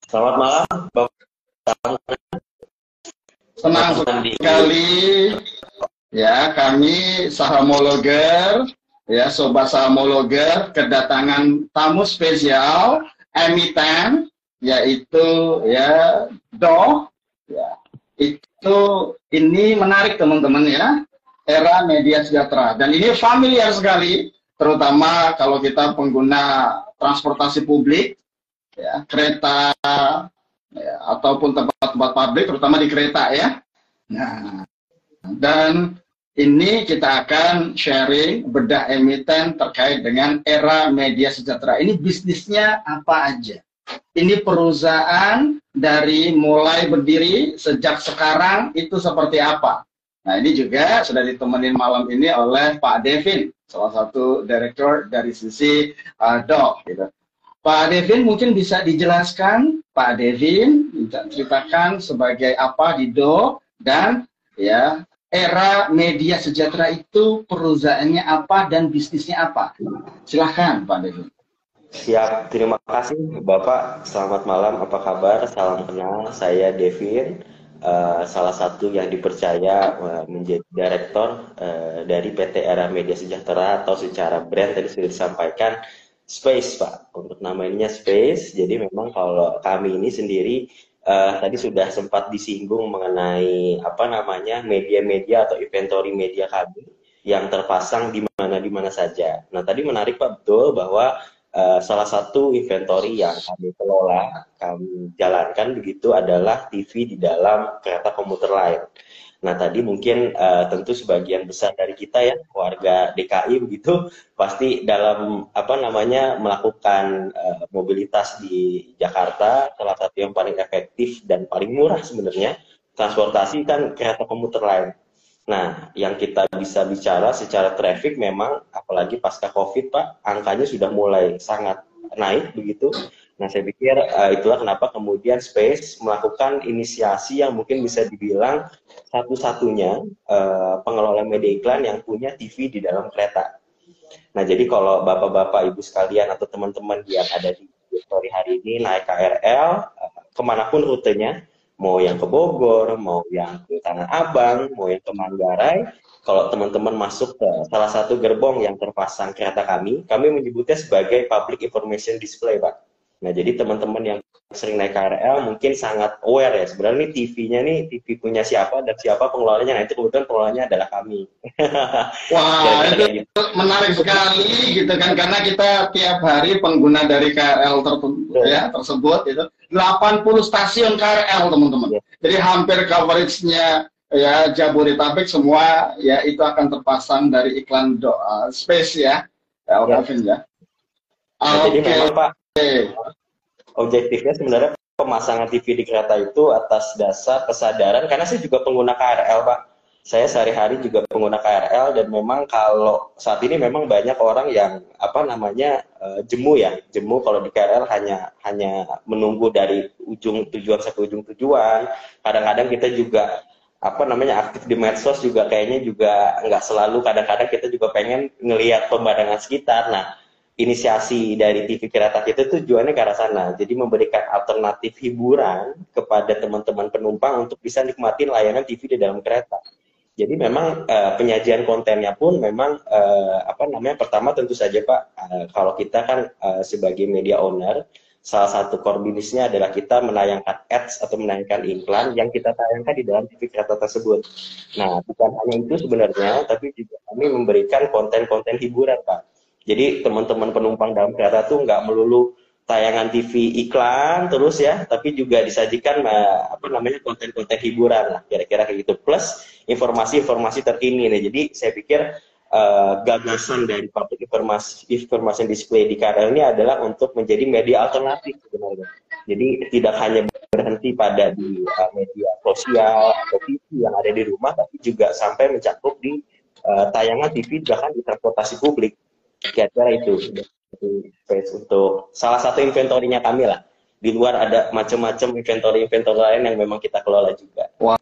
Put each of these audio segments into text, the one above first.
Selamat malam, Bapak Senang Andi. sekali ya kami sahamologer ya sobat sahamologer kedatangan tamu spesial emiten yaitu ya Doh ya itu ini menarik teman-teman ya era media sejahtera dan ini familiar sekali terutama kalau kita pengguna transportasi publik ya kereta ya, ataupun tempat-tempat publik terutama di kereta ya. Nah, dan ini kita akan sharing bedah emiten terkait dengan era media sejahtera. Ini bisnisnya apa aja? Ini perusahaan dari mulai berdiri sejak sekarang itu seperti apa? Nah, ini juga sudah ditemenin malam ini oleh Pak Devin, salah satu direktur dari sisi Doh. Gitu. Pak Devin mungkin bisa dijelaskan, Pak Devin bisa ceritakan sebagai apa di Doh dan ya era media sejahtera itu perusahaannya apa dan bisnisnya apa? Silahkan Pak Devin. Siap, terima kasih Bapak. Selamat malam, apa kabar? Salam kenal, saya Devin, salah satu yang dipercaya menjadi direktur dari PT Era Media Sejahtera atau secara brand tadi sudah disampaikan Space, Pak. Untuk nama ininya Space. Jadi memang kalau kami ini sendiri tadi sudah sempat disinggung mengenai apa namanya media-media atau inventory media kami yang terpasang di mana saja. Nah, tadi menarik Pak, betul bahwa salah satu inventory yang kami kelola, kami jalankan begitu adalah TV di dalam kereta komuter lain. Nah, tadi mungkin tentu sebagian besar dari kita ya, warga DKI begitu, pasti dalam apa namanya melakukan mobilitas di Jakarta, salah satu yang paling efektif dan paling murah sebenarnya transportasi kan kereta komuter lain. Nah, yang kita bisa bicara secara traffic memang, apalagi pasca COVID, Pak, angkanya sudah mulai sangat naik begitu. Nah, saya pikir itulah kenapa kemudian Space melakukan inisiasi yang mungkin bisa dibilang satu-satunya pengelola media iklan yang punya TV di dalam kereta. Nah, jadi kalau bapak-bapak, ibu sekalian, atau teman-teman yang ada di story hari ini naik KRL, kemanapun rutenya, mau yang ke Bogor, mau yang ke Tanah Abang, mau yang ke Manggarai, kalau teman-teman masuk ke salah satu gerbong yang terpasang kereta kami menyebutnya sebagai Public Information Display, Pak. Nah, jadi teman-teman yang sering naik KRL mungkin sangat aware ya, sebenarnya nih TV-nya nih TV punya siapa dan siapa pengelolanya. Nah, itu kebetulan pengelolanya adalah kami. Wah, itu gitu. menarik sekali gitu kan karena kita tiap hari pengguna dari KRL tersebut itu 80 stasiun KRL teman-teman. Jadi hampir coveragenya ya Jabodetabek semua ya itu akan terpasang dari iklan Space ya. Ya, Gavin ya. Nah, jadi memang Pak, objektifnya sebenarnya pemasangan TV di kereta itu atas dasar kesadaran, karena saya juga pengguna KRL, Pak. Saya sehari-hari juga pengguna KRL dan memang kalau saat ini memang banyak orang yang apa namanya jemu ya, jemu kalau di KRL hanya menunggu dari ujung tujuan sampai ujung tujuan. Kadang-kadang kita juga apa namanya aktif di medsos juga kayaknya juga nggak selalu. Kadang-kadang kita juga pengen ngelihat pemandangan sekitar. Nah, inisiasi dari TV kereta kita tujuannya ke arah sana. Jadi memberikan alternatif hiburan kepada teman-teman penumpang untuk bisa nikmatin layanan TV di dalam kereta. Jadi memang penyajian kontennya pun memang apa namanya pertama tentu saja Pak, kalau kita kan sebagai media owner, salah satu core bisnisnya adalah kita menayangkan ads atau menayangkan iklan yang kita tayangkan di dalam TV kereta tersebut. Nah, bukan hanya itu sebenarnya, tapi juga kami memberikan konten-konten hiburan Pak. Jadi teman-teman penumpang dalam kereta tuh nggak melulu tayangan TV iklan terus ya, tapi juga disajikan apa namanya konten-konten hiburan lah, kira-kira kayak gitu. Plus informasi-informasi terkini nih. Jadi saya pikir gagasan dari public information display di KRL ini adalah untuk menjadi media alternatif sebenarnya. Jadi tidak hanya berhenti pada di media sosial atau TV yang ada di rumah, tapi juga sampai mencakup di tayangan TV bahkan di transportasi publik. Kira-kira itu Space untuk salah satu inventorinya kami lah. Di luar ada macam-macam inventory lain yang memang kita kelola juga. Wah,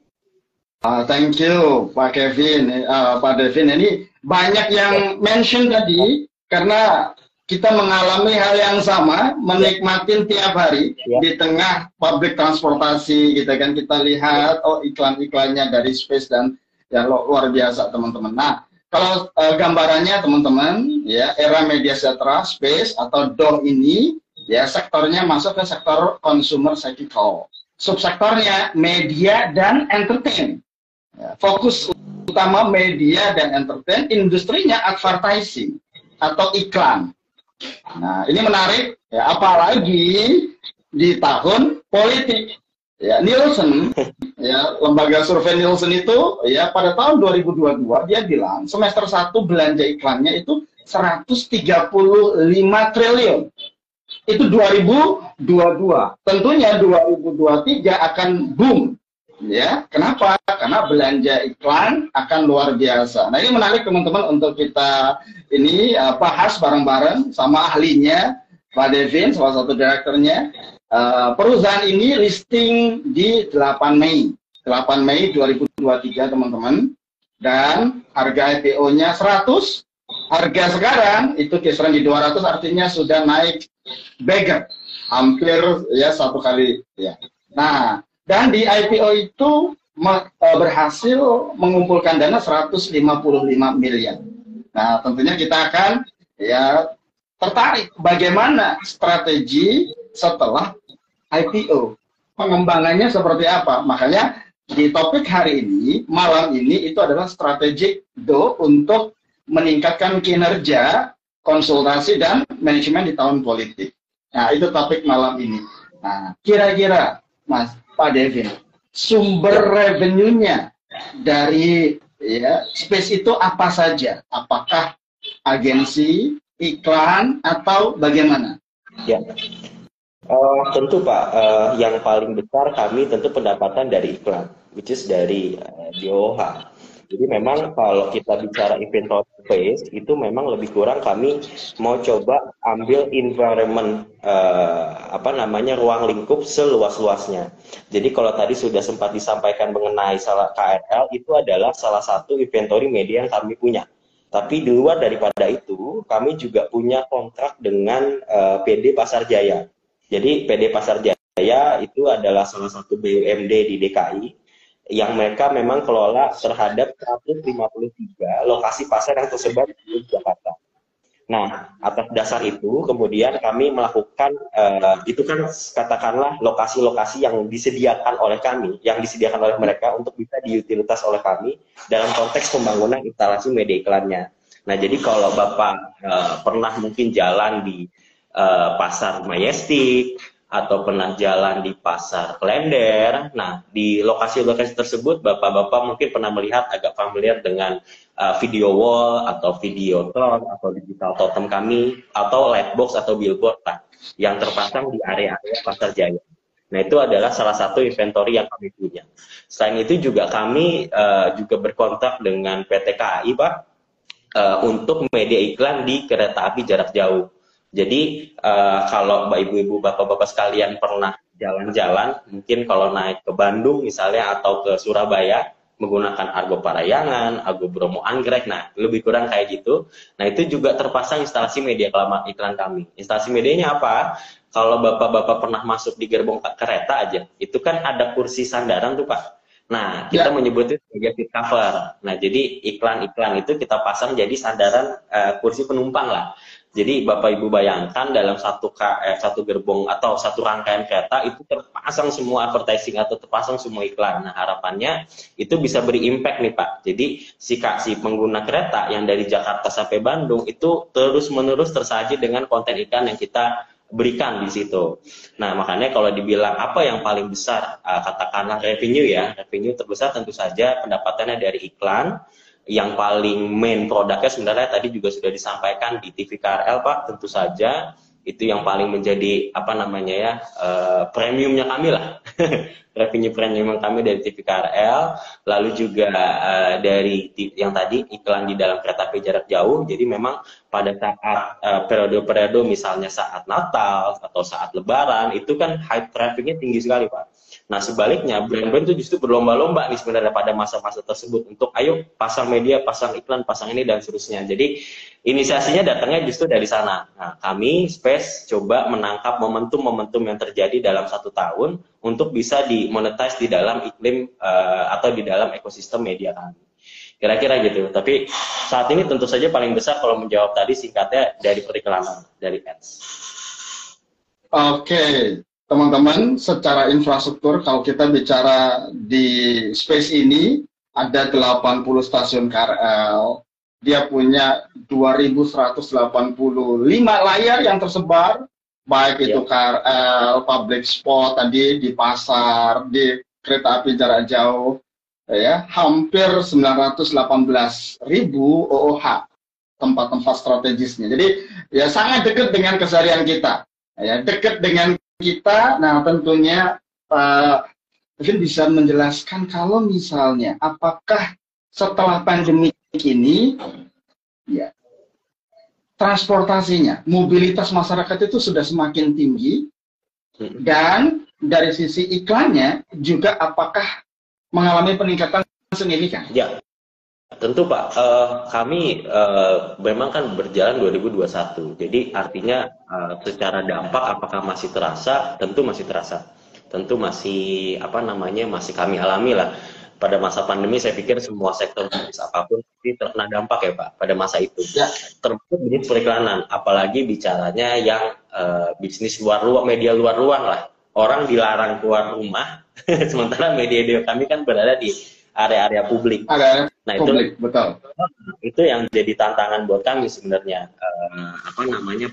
thank you Pak Kevin, Pak Devin. Ini banyak yang mention tadi karena kita mengalami hal yang sama, menikmatin tiap hari di tengah public transportasi, gitu kan, kita lihat oh iklan-iklannya dari Space dan ya luar biasa teman-teman. Nah, kalau gambarannya teman-teman, ya era media sejahtera Space atau DOH ini, ya sektornya masuk ke sektor consumer cyclical. Subsektornya media dan entertain. Ya, fokus utama media dan entertain, industrinya advertising atau iklan. Nah, ini menarik, ya, apalagi di tahun politik. Ya, Nielsen, ya, lembaga survei Nielsen itu, ya, pada tahun 2022 dia bilang semester 1 belanja iklannya itu 135 triliun. Itu 2022. Tentunya 2023 akan boom. Ya, kenapa? Karena belanja iklan akan luar biasa. Nah, ini menarik teman-teman untuk kita ini bahas bareng-bareng sama ahlinya, Pak Devin, salah satu direkturnya. Perusahaan ini listing di 8 Mei. 8 Mei 2023, teman-teman. Dan harga IPO-nya 100. Harga sekarang itu kisaran di 200, artinya sudah naik bagger. Hampir ya 1 kali. Ya. Nah, dan di IPO itu berhasil mengumpulkan dana 155 miliar. Nah, tentunya kita akan ya tertarik bagaimana strategi setelah IPO. Pengembangannya seperti apa? Makanya di topik hari ini, malam ini itu adalah strategic untuk meningkatkan kinerja, konsultasi, dan manajemen di tahun politik. Nah, itu topik malam ini. Nah, kira-kira Mas Pak Devin, sumber revenue-nya dari ya, Space itu apa saja? Apakah agensi, iklan, atau bagaimana? Ya, tentu Pak, yang paling besar kami tentu pendapatan dari iklan, which is dari DOH. Jadi memang kalau kita bicara inventory space, itu memang lebih kurang kami mau coba ambil environment, ruang lingkup seluas-luasnya. Jadi kalau tadi sudah sempat disampaikan mengenai KRL, itu adalah salah satu inventory media yang kami punya. Tapi di luar daripada itu, kami juga punya kontrak dengan PD Pasar Jaya. Jadi PD Pasar Jaya itu adalah salah satu BUMD di DKI yang mereka memang kelola terhadap 153 lokasi pasar yang tersebar di Jakarta. Nah, atas dasar itu kemudian kami melakukan, itu kan katakanlah lokasi-lokasi yang disediakan oleh kami, yang disediakan oleh mereka untuk bisa diutilitas oleh kami dalam konteks pembangunan instalasi media iklannya. Nah, jadi kalau Bapak pernah mungkin jalan di Pasar Majestic, atau pernah jalan di Pasar Klender. Nah, di lokasi-lokasi tersebut, Bapak-Bapak mungkin pernah melihat agak familiar dengan video wall, atau video tron, atau digital totem kami, atau lightbox atau billboard yang terpasang di area-area Pasar Jaya. Nah, itu adalah salah satu inventory yang kami punya. Selain itu juga kami juga berkontrak dengan PT KAI, Pak, untuk media iklan di kereta api jarak jauh. Jadi kalau ibu-ibu, bapak-bapak sekalian pernah jalan-jalan, mungkin kalau naik ke Bandung misalnya atau ke Surabaya menggunakan Argo Parayangan, Argo Bromo Anggrek, nah lebih kurang kayak gitu. Nah itu juga terpasang instalasi media iklan kami. Instalasi medianya apa? Kalau bapak-bapak pernah masuk di gerbong kereta aja, itu kan ada kursi sandaran tuh Pak. Nah, kita menyebutnya sebagai seat cover. Nah, jadi iklan-iklan itu kita pasang jadi sandaran kursi penumpang lah. Jadi Bapak Ibu bayangkan dalam satu gerbong atau satu rangkaian kereta itu terpasang semua advertising atau terpasang semua iklan. Nah, harapannya itu bisa beri impact nih Pak. Jadi si pengguna kereta yang dari Jakarta sampai Bandung itu terus-menerus tersaji dengan konten iklan yang kita berikan di situ. Nah, makanya kalau dibilang apa yang paling besar, katakanlah revenue ya, revenue terbesar tentu saja pendapatannya dari iklan. Yang paling main produknya sebenarnya tadi juga sudah disampaikan di TV KRL Pak, tentu saja itu yang paling menjadi premiumnya kami lah. Revenue penerimaan kami dari TV KRL, lalu juga dari yang tadi iklan di dalam kereta api jarak jauh. Jadi memang pada saat periode-periode misalnya saat Natal atau saat Lebaran itu kan high trafficnya tinggi sekali, Pak. Nah, sebaliknya brand-brand itu justru berlomba-lomba nih sebenarnya pada masa-masa tersebut untuk ayo pasang media, pasang iklan, pasang ini dan seterusnya. Jadi inisiasinya datangnya justru dari sana. Nah, kami Space coba menangkap momentum-momentum yang terjadi dalam 1 tahun untuk bisa dimonetize di dalam iklim atau di dalam ekosistem media kami. Kira-kira gitu. Tapi saat ini tentu saja paling besar kalau menjawab tadi singkatnya dari periklanan, dari ads. Oke, teman-teman, secara infrastruktur kalau kita bicara di Space ini ada 80 stasiun KRL. Dia punya 2.185 layar yang tersebar, baik itu KRL, public spot tadi di pasar, di kereta api jarak jauh, ya, hampir 918.000 OOH tempat-tempat strategisnya. Jadi ya sangat dekat dengan keseharian kita, ya, dekat dengan kita. Nah, tentunya mungkin bisa menjelaskan kalau misalnya apakah setelah pandemi ini, ya, transportasinya, mobilitas masyarakat itu sudah semakin tinggi, dan dari sisi iklannya juga apakah mengalami peningkatan signifikan? Ya, tentu Pak. Kami memang kan berjalan 2021, jadi artinya secara dampak apakah masih terasa? Tentu masih terasa. Tentu masih masih kami alami lah. Pada masa pandemi saya pikir semua sektor bisnis apapun pasti terkena dampak ya Pak pada masa itu. Ya. Termasuk bisnis periklanan, apalagi bicaranya yang bisnis media luar ruang lah. Orang dilarang keluar rumah, sementara media kami kan berada di area-area publik. Nah, publik, betul. Itu yang jadi tantangan buat kami sebenarnya.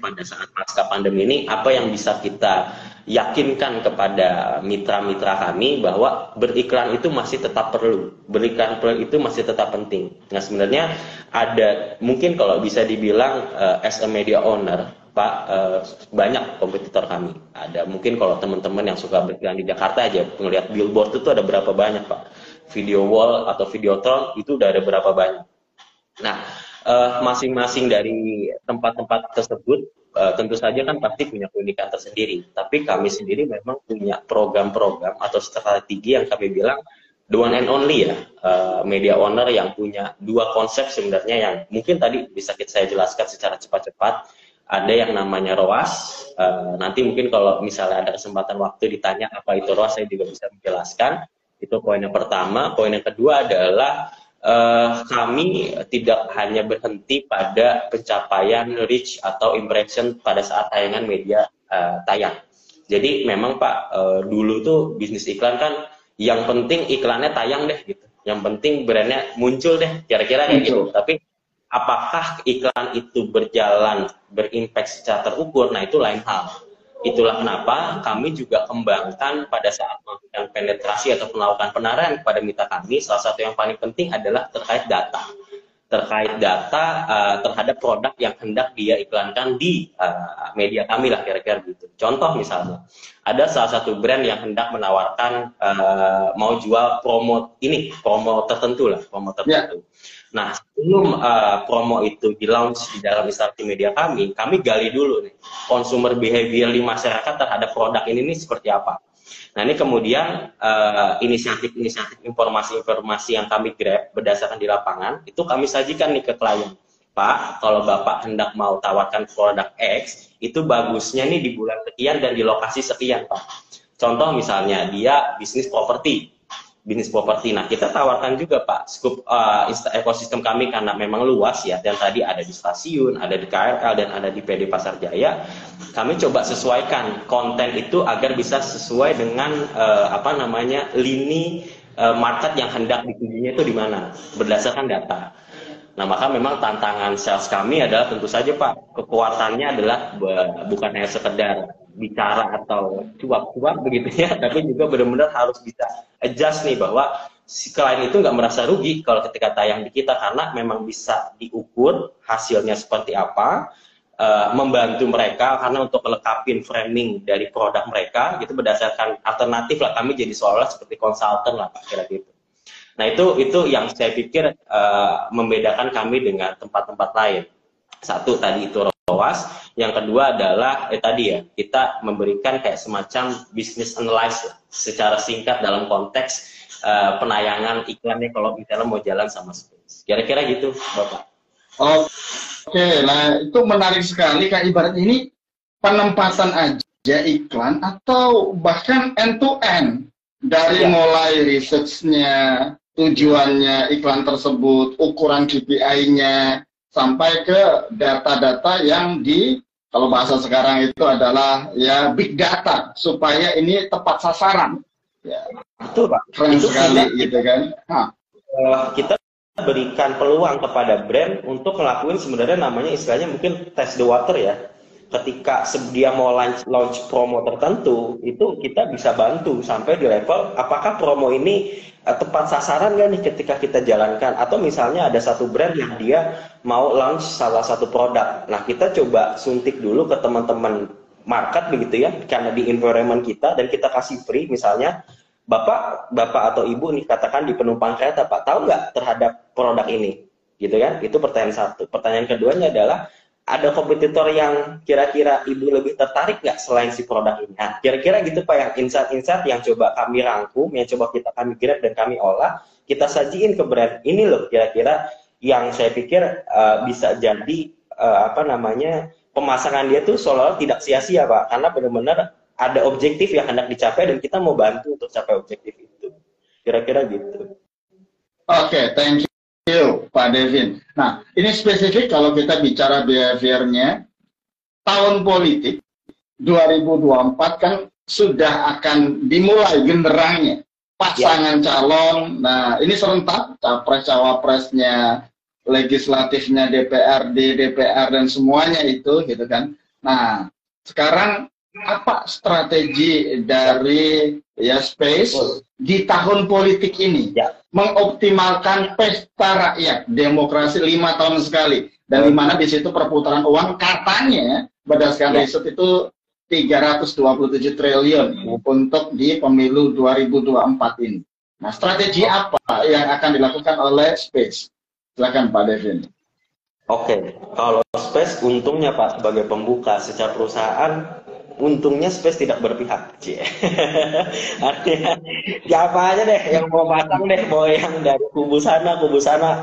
Pada saat pasca pandemi ini, apa yang bisa kita yakinkan kepada mitra-mitra kami bahwa beriklan itu masih tetap perlu, beriklan itu masih tetap penting. Nah, sebenarnya ada mungkin kalau bisa dibilang as a media owner, Pak, banyak kompetitor kami. Ada mungkin kalau teman-teman yang suka beriklan di Jakarta aja, melihat billboard itu ada berapa banyak, Pak. Video wall atau videotron itu udah ada berapa banyak. Nah, masing-masing dari tempat-tempat tersebut tentu saja kan pasti punya keunikan tersendiri. Tapi kami sendiri memang punya program-program atau strategi yang kami bilang the one and only ya, media owner yang punya dua konsep sebenarnya yang mungkin tadi bisa saya jelaskan secara cepat-cepat. Ada yang namanya ROAS. Nanti mungkin kalau misalnya ada kesempatan waktu ditanya apa itu ROAS, saya juga bisa menjelaskan. Itu poin yang pertama. Poin yang kedua adalah kami tidak hanya berhenti pada pencapaian reach atau impression pada saat tayangan media tayang. Jadi memang Pak, dulu tuh bisnis iklan kan yang penting iklannya tayang deh gitu. Yang penting brandnya muncul deh, kira-kira kayak gitu. Tapi apakah iklan itu berjalan, berimpact secara terukur, nah itu lain hal. Itulah kenapa kami juga kembangkan pada saat melakukan penetrasi atau melakukan penarian kepada mitra kami, salah satu yang paling penting adalah terkait data. Terkait data terhadap produk yang hendak dia iklankan di media kami lah kira-kira gitu. Contoh misalnya, ada salah satu brand yang hendak menawarkan mau jual promo tertentu lah, promo tertentu. Nah, sebelum promo itu di-launch di dalam instansi media kami gali dulu nih, consumer behavior di masyarakat terhadap produk ini seperti apa. Nah, ini kemudian inisiatif-inisiatif informasi-informasi yang kami grab berdasarkan di lapangan, itu kami sajikan nih ke klien. Pak, kalau Bapak hendak mau tawarkan produk X, itu bagusnya nih di bulan sekian dan di lokasi sekian, Pak. Contoh misalnya, dia bisnis properti. Nah, kita tawarkan juga Pak, skup ekosistem kami karena memang luas ya, dan tadi ada di stasiun, ada di KRL, dan ada di PD Pasar Jaya. Kami coba sesuaikan konten itu agar bisa sesuai dengan lini market yang hendak ditujunya itu di mana, berdasarkan data. Nah, maka memang tantangan sales kami adalah tentu saja Pak, kekuatannya adalah bukan hanya sekedar bicara atau cuap-cuap begitu ya, tapi juga benar-benar harus bisa adjust nih bahwa si klien itu nggak merasa rugi kalau ketika tayang di kita, karena memang bisa diukur hasilnya seperti apa, membantu mereka karena untuk melengkapi framing dari produk mereka gitu berdasarkan alternatif lah, kami jadi seolah seperti konsultan lah Pak, kira gitu. Nah itu yang saya pikir membedakan kami dengan tempat-tempat lain. Satu tadi itu ROAS, yang kedua adalah tadi ya, kita memberikan kayak semacam business analysis secara singkat dalam konteks penayangan iklannya kalau misalnya mau jalan sama Space. Kira-kira gitu Bapak. Oke, nah itu menarik sekali, Kak. Ibarat ini penempatan aja iklan atau bahkan end to end dari mulai research-nya, tujuannya iklan tersebut, ukuran KPI-nya, sampai ke data-data yang kalau bahasa sekarang itu adalah ya big data supaya ini tepat sasaran. Ya, betul Pak. Keren itu sekali gitu kan. Kita berikan peluang kepada brand untuk ngelakuin sebenarnya namanya istilahnya mungkin test the water ya. Ketika dia mau launch promo tertentu, itu kita bisa bantu sampai di level apakah promo ini tepat sasaran nggak nih ketika kita jalankan. Atau misalnya ada satu brand yang dia mau launch salah satu produk. Nah kita coba suntik dulu ke teman-teman market begitu ya, karena di environment kita dan kita kasih free misalnya. Bapak atau Ibu nih katakan di penumpang kereta, Pak, tahu nggak terhadap produk ini? Gitu kan? Itu pertanyaan satu. Pertanyaan keduanya adalah, ada kompetitor yang kira-kira Ibu lebih tertarik nggak selain si produk ini? Nah, kira-kira gitu Pak, yang insight-insight yang coba kami rangkum, yang coba kami grab dan kami olah, kita sajiin ke brand. Ini loh kira-kira yang saya pikir bisa jadi pemasangan dia tuh seolah-olah tidak sia-sia Pak, karena benar-benar ada objektif yang hendak dicapai dan kita mau bantu untuk capai objektif itu. Kira-kira gitu. Oke, thank you Pak Devin. Nah, ini spesifik kalau kita bicara behaviornya, tahun politik 2024 kan sudah akan dimulai genderangnya. Pasangan calon, nah ini serentak, capres-cawapresnya, legislatifnya DPRD, DPR, dan semuanya itu gitu kan. Nah, sekarang apa strategi dari Space di tahun politik ini mengoptimalkan pesta rakyat demokrasi 5 tahun sekali, dan di mana di situ perputaran uang katanya berdasarkan riset itu 327 triliun untuk di pemilu 2024 ini. Nah, strategi apa yang akan dilakukan oleh Space? Silakan Pak Devin. Oke, kalau Space untungnya Pak sebagai pembuka secara perusahaan, untungnya Space tidak berpihak. Artinya siapa aja deh yang mau pasang deh, mau yang dari kubu sana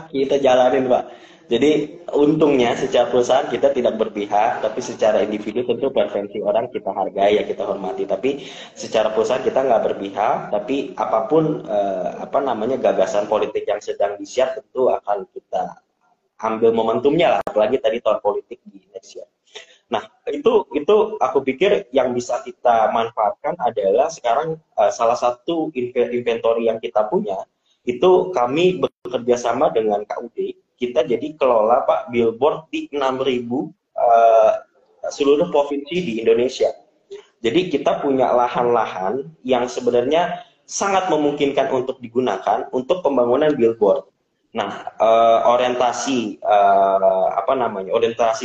kita jalanin Pak. Jadi untungnya secara perusahaan kita tidak berpihak, tapi secara individu tentu preferensi orang kita hargai ya, kita hormati. Tapi secara perusahaan kita nggak berpihak, tapi apapun gagasan politik yang sedang di-share tentu akan kita ambil momentumnya lah, apalagi tadi tahun politik di Indonesia. Nah, itu aku pikir yang bisa kita manfaatkan adalah sekarang salah satu inventory yang kita punya, itu kami bekerja sama dengan KUD, kita jadi kelola Pak billboard di 6.000 seluruh provinsi di Indonesia. Jadi kita punya lahan-lahan yang sebenarnya sangat memungkinkan untuk digunakan untuk pembangunan billboard. Nah, orientasi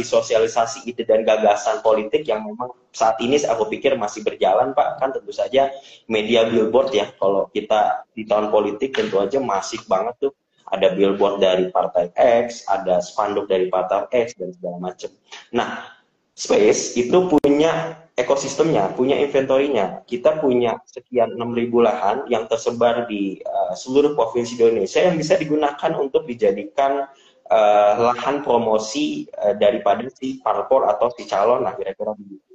sosialisasi ide dan gagasan politik yang memang saat ini aku pikir masih berjalan Pak, kan tentu saja media billboard ya, kalau kita di tahun politik tentu aja masif banget tuh, ada billboard dari partai X, ada spanduk dari partai X dan segala macam. Nah, Space itu punya ekosistemnya, punya inventory-nya. Kita punya sekian 6.000 lahan yang tersebar di seluruh provinsi di Indonesia yang bisa digunakan untuk dijadikan lahan promosi daripada si parpol atau si calon lah, kira-kira begitu.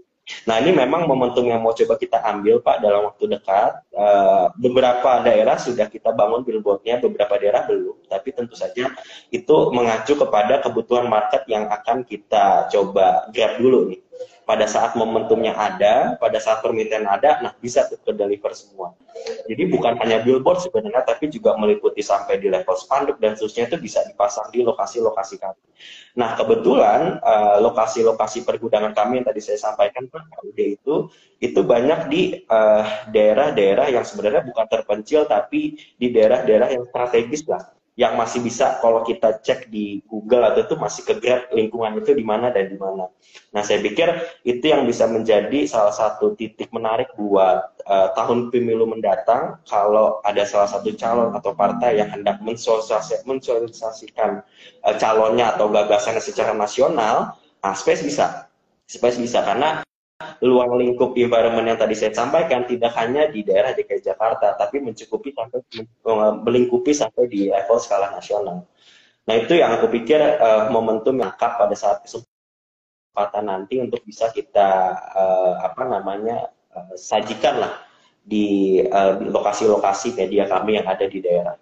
Nah, ini memang momentum yang mau coba kita ambil Pak dalam waktu dekat. Beberapa daerah sudah kita bangun billboardnya, beberapa daerah belum. Tapi tentu saja itu mengacu kepada kebutuhan market yang akan kita coba grab dulu nih. Pada saat momentumnya ada, pada saat permintaan ada, nah bisa tuh ke deliver semua. Jadi bukan hanya billboard sebenarnya, tapi juga meliputi sampai di level spanduk dan seterusnya, itu bisa dipasang di lokasi-lokasi kami. Nah kebetulan lokasi-lokasi pergudangan kami yang tadi saya sampaikan Pak KUD itu banyak di daerah-daerah yang sebenarnya bukan terpencil, tapi di daerah-daerah yang strategis lah. yang masih bisa kalau kita cek di Google atau itu masih ke grab lingkungan itu di mana dan di mana. Nah, saya pikir itu yang bisa menjadi salah satu titik menarik buat tahun pemilu mendatang kalau ada salah satu calon atau partai yang hendak mensosialisasikan calonnya atau gagasannya secara nasional. Nah, Space bisa karena luang lingkup environment yang tadi saya sampaikan tidak hanya di daerah DKI Jakarta, tapi melingkupi sampai di level skala nasional. Nah, itu yang aku pikir momentum yang lengkap pada saat kesempatan nanti untuk bisa kita sajikan lah di lokasi-lokasi media kami yang ada di daerah.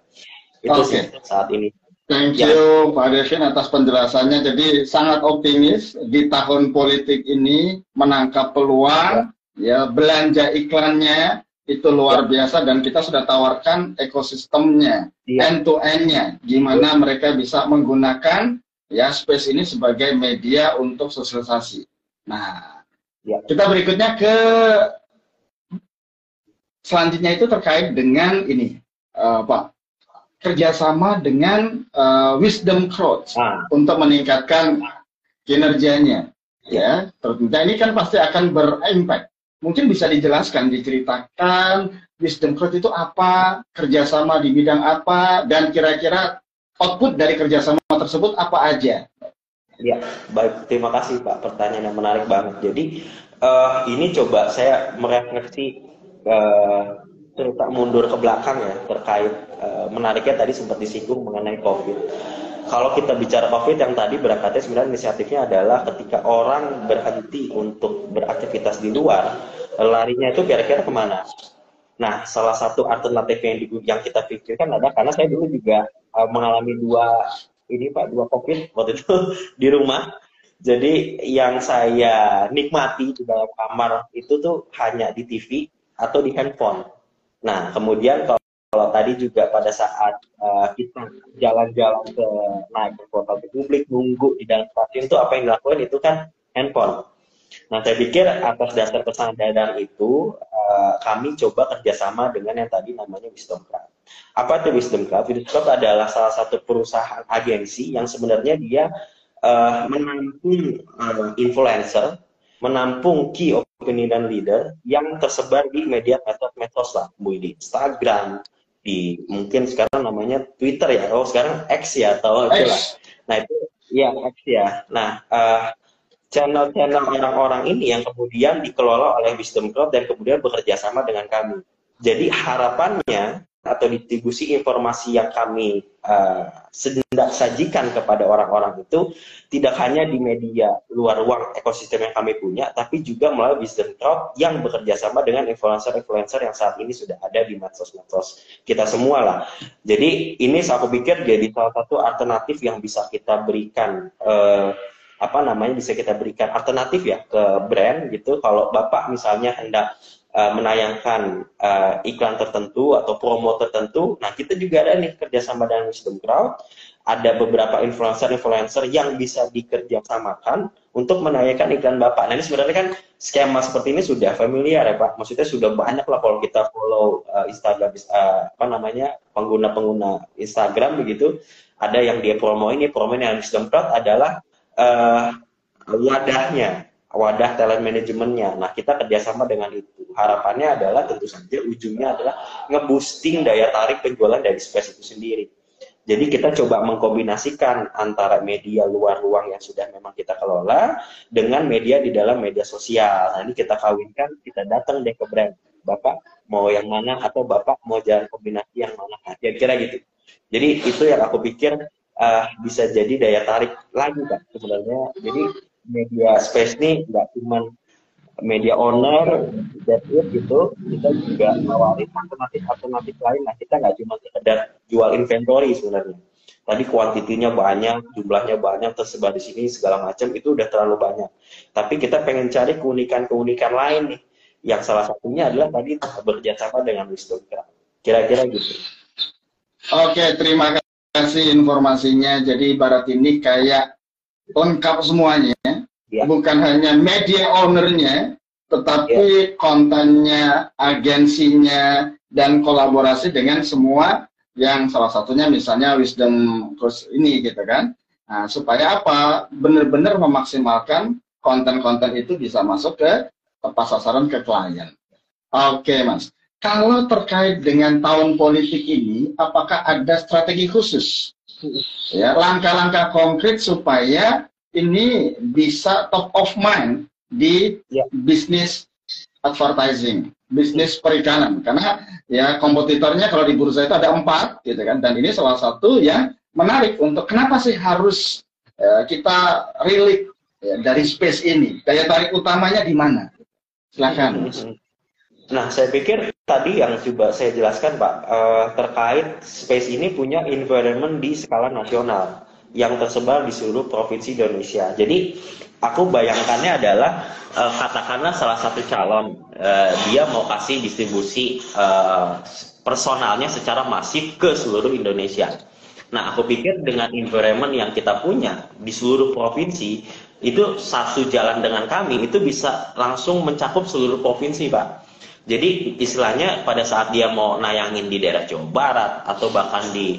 Itu sih saat ini. Thank you Pak Devin atas penjelasannya. Jadi sangat optimis di tahun politik ini menangkap peluang, ya belanja iklannya itu luar biasa dan kita sudah tawarkan ekosistemnya, end to end-nya, gimana mereka bisa menggunakan ya Space ini sebagai media untuk sosialisasi. Nah, kita berikutnya ke selanjutnya itu terkait dengan ini, Pak. Kerjasama dengan Wisdom Crowd untuk meningkatkan kinerjanya, ya. Tentunya ini kan pasti akan berimpact. Mungkin bisa dijelaskan, diceritakan Wisdom Crowd itu apa, kerjasama di bidang apa, dan kira-kira output dari kerjasama tersebut apa aja? Ya, baik. Terima kasih Pak. Pertanyaan yang menarik banget. Jadi ini coba saya merefleksi cerita mundur ke belakang ya terkait menariknya tadi sempat disinggung mengenai COVID. Kalau kita bicara COVID yang tadi berangkatnya sebenarnya inisiatifnya adalah ketika orang berhenti untuk beraktivitas di luar, larinya itu kira-kira kemana? Nah, salah satu alternatif yang kita pikirkan adalah karena saya dulu juga mengalami dua COVID waktu itu di rumah. Jadi yang saya nikmati di dalam kamar itu tuh hanya di TV atau di handphone. Nah, kemudian kalau tadi juga pada saat kita jalan-jalan ke naik ke transportasi publik, nunggu di dalam stasiun itu apa yang dilakukan itu kan handphone. Nah, saya pikir atas dasar kesadaran itu kami coba kerjasama dengan yang tadi namanya Wisdom Crowd. Apa itu Wisdom Crowd? Wisdom Crowd adalah salah satu perusahaan agensi yang sebenarnya dia menampung influencer, menampung key opinion leader yang tersebar di media medsos lah, di Instagram, di mungkin sekarang namanya Twitter ya, sekarang X ya atau itulah. Nah itu ya X ya. Nah channel-channel orang-orang ini yang kemudian dikelola oleh Wisdom Crowd dan kemudian bekerja sama dengan kami. Jadi harapannya atau distribusi informasi yang kami sedang sajikan kepada orang-orang itu tidak hanya di media luar ruang ekosistem yang kami punya, tapi juga melalui Wisdom Crowd yang bekerja sama dengan influencer-influencer yang saat ini sudah ada di medsos-medsos kita semua lah. Jadi ini aku pikir jadi salah satu alternatif yang bisa kita berikan bisa kita berikan alternatif ya ke brand gitu. Kalau Bapak misalnya hendak menayangkan iklan tertentu atau promo tertentu, nah kita juga ada nih kerjasama dengan Wisdom Crowd, ada beberapa influencer-influencer yang bisa dikerjasamakan untuk menayangkan iklan Bapak. Nah ini sebenarnya kan skema seperti ini sudah familiar ya Pak, maksudnya sudah banyak lah kalau kita follow Instagram, pengguna-pengguna Instagram begitu, ada yang dia promo ini yang Wisdom Crowd adalah wadah talent manajemennya. Nah, kita kerjasama dengan itu. Harapannya adalah tentu saja ujungnya adalah nge-boosting daya tarik penjualan dari Space itu sendiri. Jadi kita coba mengkombinasikan antara media luar ruang yang sudah memang kita kelola dengan media di dalam media sosial. Nah, ini kita kawinkan, kita datang deh ke brand. Bapak mau yang mana atau Bapak mau jalan kombinasi yang mana? Kira-kira gitu. Jadi itu yang aku pikir bisa jadi daya tarik lagi Pak sebenarnya. Jadi media Space ini nggak cuma media owner, that's it gitu, kita juga nawarin alternatif lain. Nah, kita nggak cuma sekedar jual inventory sebenarnya. Tadi kuantitinya banyak, jumlahnya banyak, tersebar di sini segala macam, itu udah terlalu banyak. Tapi kita pengen cari keunikan-keunikan lain nih, yang salah satunya adalah tadi bekerjasama dengan Wisdom Crowd. Kira-kira gitu. Oke, terima kasih informasinya. Jadi ibarat ini kayak lengkap semuanya, bukan hanya media ownernya, tetapi kontennya, agensinya, dan kolaborasi dengan semua yang salah satunya misalnya wisdom course ini gitu kan. Nah, supaya apa? Benar-benar memaksimalkan konten-konten itu bisa masuk ke tepat sasaran ke klien. Oke, Mas. Kalau terkait dengan tahun politik ini, apakah ada strategi khusus? Ya, langkah-langkah konkret supaya ini bisa top of mind di bisnis advertising, bisnis perikanan. Karena ya kompetitornya kalau di bursa itu ada 4, gitu kan. Dan ini salah satu yang menarik untuk kenapa sih harus kita rilik dari space ini. Daya tarik utamanya di mana? Silakan. Nah, saya pikir tadi yang coba saya jelaskan, Pak, terkait space ini punya environment di skala nasional yang tersebar di seluruh provinsi Indonesia. Jadi, aku bayangkannya adalah katakanlah salah satu calon dia mau kasih distribusi personalnya secara masif ke seluruh Indonesia. Nah, aku pikir dengan environment yang kita punya di seluruh provinsi, itu satu jalan dengan kami, itu bisa langsung mencakup seluruh provinsi, Pak. Jadi istilahnya pada saat dia mau nayangin di daerah Jawa Barat atau bahkan di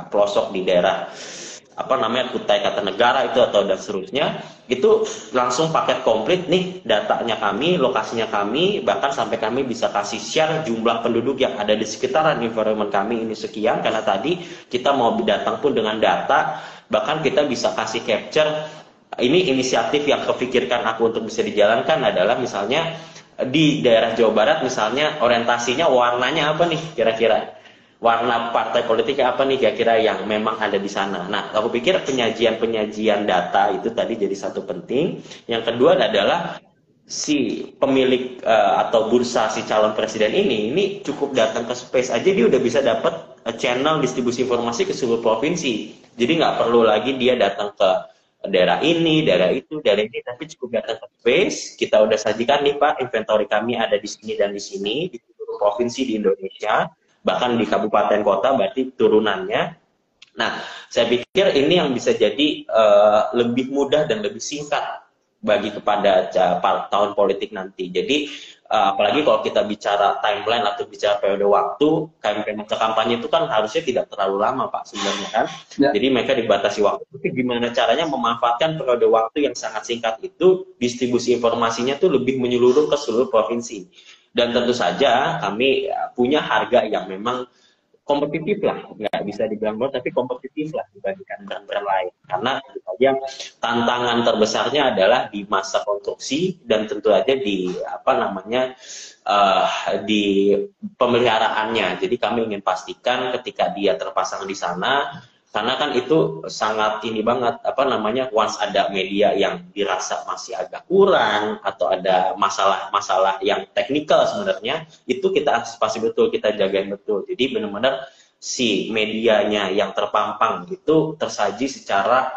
pelosok di daerah Kutai Kartanegara itu atau dan seterusnya, itu langsung paket komplit nih, datanya kami, lokasinya kami, bahkan sampai kami bisa kasih share jumlah penduduk yang ada di sekitaran environment kami ini sekian, karena tadi kita mau datang pun dengan data, bahkan kita bisa kasih capture. Ini inisiatif yang kepikirkan aku untuk bisa dijalankan adalah misalnya di daerah Jawa Barat misalnya orientasinya warnanya apa nih kira-kira, warna partai politik apa nih kira-kira yang memang ada di sana. Nah, aku pikir penyajian data itu tadi jadi satu penting. Yang kedua adalah si pemilik atau bursa si calon presiden ini cukup datang ke space aja dia udah bisa dapat channel distribusi informasi ke seluruh provinsi. Jadi nggak perlu lagi dia datang ke daerah ini, daerah itu, daerah ini, tapi cukup datang ke space, kita udah sajikan nih Pak, inventory kami ada di sini dan di sini, di seluruh provinsi di Indonesia, bahkan di kabupaten kota, berarti turunannya. Nah, saya pikir ini yang bisa jadi lebih mudah dan lebih singkat bagi kepada tahun politik nanti. Jadi, apalagi kalau kita bicara timeline atau bicara periode waktu, kampanye itu kan harusnya tidak terlalu lama Pak sebenarnya kan. Ya. Jadi mereka dibatasi waktu. Tapi gimana caranya memanfaatkan periode waktu yang sangat singkat itu, distribusi informasinya tuh lebih menyeluruh ke seluruh provinsi. Dan tentu saja kami punya harga yang memang kompetitif lah, nggak bisa dibilang murah, tapi kompetitif lah dibandingkan brand-brand lain. Karena tentu saja tantangan terbesarnya adalah di masa konstruksi dan tentu aja di di pemeliharaannya. Jadi kami ingin pastikan ketika dia terpasang di sana, karena kan itu sangat ini banget once ada media yang dirasa masih agak kurang atau ada masalah-masalah yang teknikal sebenarnya, itu kita antisipasi betul, kita jagain betul. Jadi benar-benar si medianya yang terpampang itu tersaji secara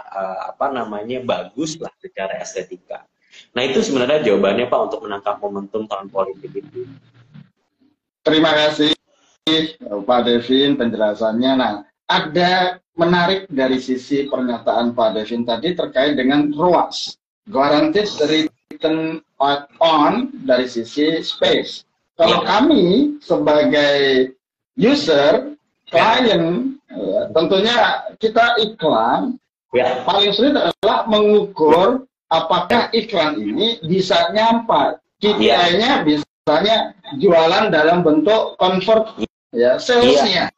bagus lah secara estetika. Nah, itu sebenarnya jawabannya Pak untuk menangkap momentum tahun politik itu. Terima kasih Pak Devin penjelasannya. Nah, ada menarik dari sisi pernyataan Pak Devin tadi terkait dengan ROAS, Guaranteed Return on dari sisi space. Kalau kami sebagai user, klien, tentunya kita iklan, paling sulit adalah mengukur apakah iklan ini bisa nyampai. KPI-nya misalnya jualan dalam bentuk convert, salesnya.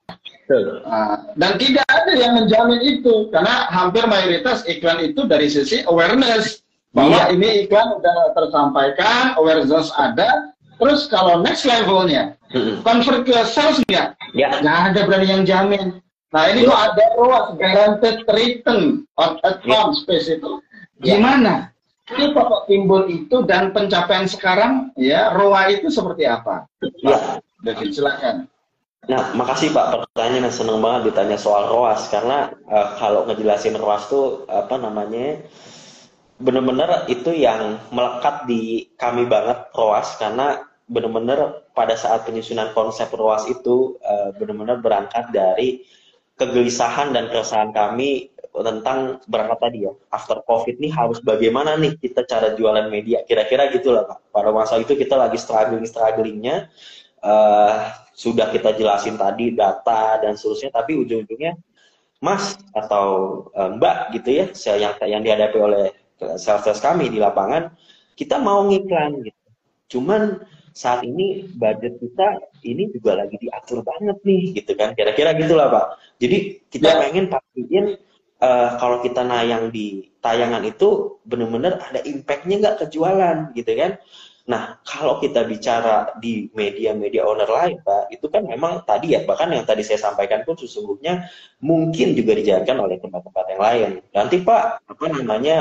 Dan tidak ada yang menjamin itu karena hampir mayoritas iklan itu dari sisi awareness bahwa ini iklan sudah tersampaikan, awareness ada. Terus kalau next levelnya convert ke sales nggak ada berani yang jamin. Nah ini kok ada ROAS, guaranteed return on account space itu gimana? Ini pokok timbul itu dan pencapaian sekarang ROA itu seperti apa? David silakan. Nah, makasih Pak pertanyaannya, seneng banget ditanya soal ROAS karena kalau ngejelasin ROAS tuh bener-bener itu yang melekat di kami banget ROAS karena bener-bener pada saat penyusunan konsep ROAS itu bener-bener berangkat dari kegelisahan dan keresahan kami tentang berangkat tadi after COVID nih harus bagaimana nih kita cara jualan media kira-kira gitulah Pak. Pada masa itu kita lagi strugglingnya sudah kita jelasin tadi data dan seterusnya, tapi ujung-ujungnya Mas atau Mbak gitu ya, yang dihadapi oleh sales kami di lapangan, kita mau ngiklan gitu. Cuman saat ini budget kita ini juga lagi diatur banget nih gitu kan, kira-kira gitulah Pak. Jadi kita pengen pastiin kalau kita nayang di tayangan itu benar-benar ada impact-nya nggak ke jualan gitu kan. Nah, kalau kita bicara di media-media owner lain, Pak, itu kan memang tadi ya, bahkan yang tadi saya sampaikan pun sesungguhnya mungkin juga dijalankan oleh tempat-tempat yang lain. Nanti Pak, apa namanya,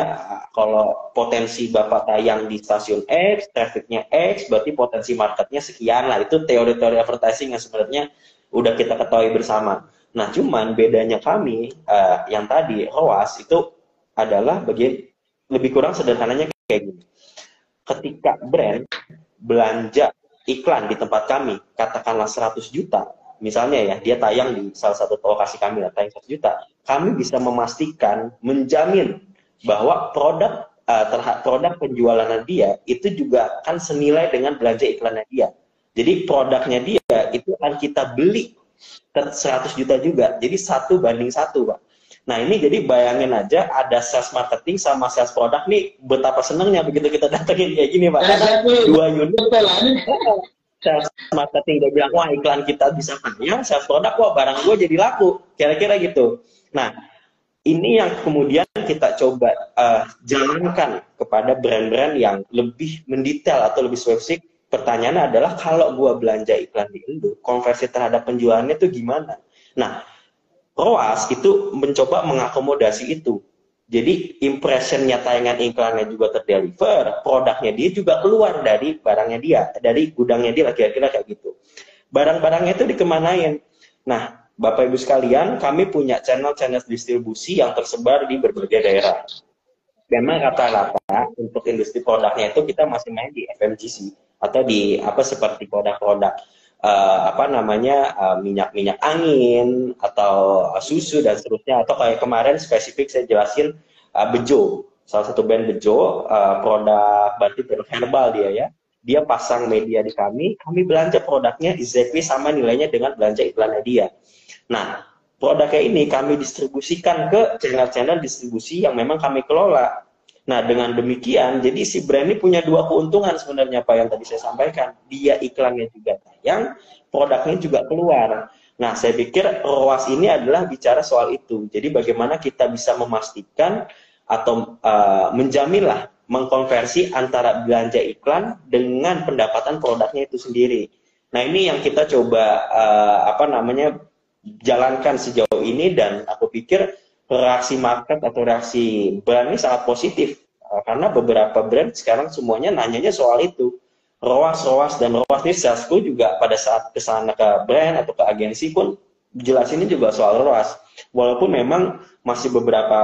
kalau potensi Bapak tayang di stasiun X, trafficnya X, berarti potensi marketnya sekian lah. Itu teori-teori advertising yang sebenarnya udah kita ketahui bersama. Nah, cuman bedanya kami, yang tadi, ROAS, itu adalah bagian lebih kurang sederhananya kayak gini. Ketika brand belanja iklan di tempat kami, katakanlah 100 juta, misalnya ya, dia tayang di salah satu lokasi kami, tayang 100 juta, kami bisa memastikan, menjamin bahwa produk penjualan dia itu juga akan senilai dengan belanja iklannya dia. Jadi produknya dia itu akan kita beli ke 100 juta juga. Jadi 1:1, Pak. Nah ini jadi bayangin aja ada sales marketing sama sales produk nih betapa senengnya begitu kita datengin kayak gini Pak. Karena dua unit sales marketing dia bilang wah iklan kita bisa tayang, sales produk wah barang gue jadi laku, kira-kira gitu. Nah ini yang kemudian kita coba jalankan kepada brand-brand yang lebih mendetail atau lebih spesifik. Pertanyaannya adalah kalau gue belanja iklan di Indo, konversi terhadap penjualannya itu gimana? Nah ROAS itu mencoba mengakomodasi itu. Jadi impressionnya tayangan iklannya juga terdeliver, produknya dia juga keluar dari barangnya dia, dari gudangnya dia, kira-kira kayak gitu. Barang-barangnya itu dikemanain. Nah, Bapak Ibu sekalian, kami punya channel-channel distribusi yang tersebar di berbagai daerah. Memang rata-rata untuk industri produknya itu kita masih main di FMCG atau di apa seperti produk-produk minyak-minyak angin atau susu dan seterusnya, atau kayak kemarin spesifik saya jelasin Bejo, salah satu brand Bejo, produk batik herbal dia pasang media di kami belanja produknya exactly sama nilainya dengan belanja iklannya dia. Nah produknya ini kami distribusikan ke channel-channel distribusi yang memang kami kelola. Nah, dengan demikian, jadi si brand ini punya dua keuntungan sebenarnya, Pak, yang tadi saya sampaikan. Dia iklannya juga tayang, produknya juga keluar. Nah, saya pikir ROAS ini adalah bicara soal itu. Jadi, bagaimana kita bisa memastikan atau menjaminlah, mengkonversi antara belanja iklan dengan pendapatan produknya itu sendiri. Nah, ini yang kita coba, jalankan sejauh ini, dan aku pikir reaksi market atau reaksi brand ini sangat positif karena beberapa brand sekarang semuanya nanyanya soal itu, ROAS dan ROAS ini salesku juga pada saat kesana ke brand atau ke agensi pun jelasinnya juga soal ROAS, walaupun memang masih beberapa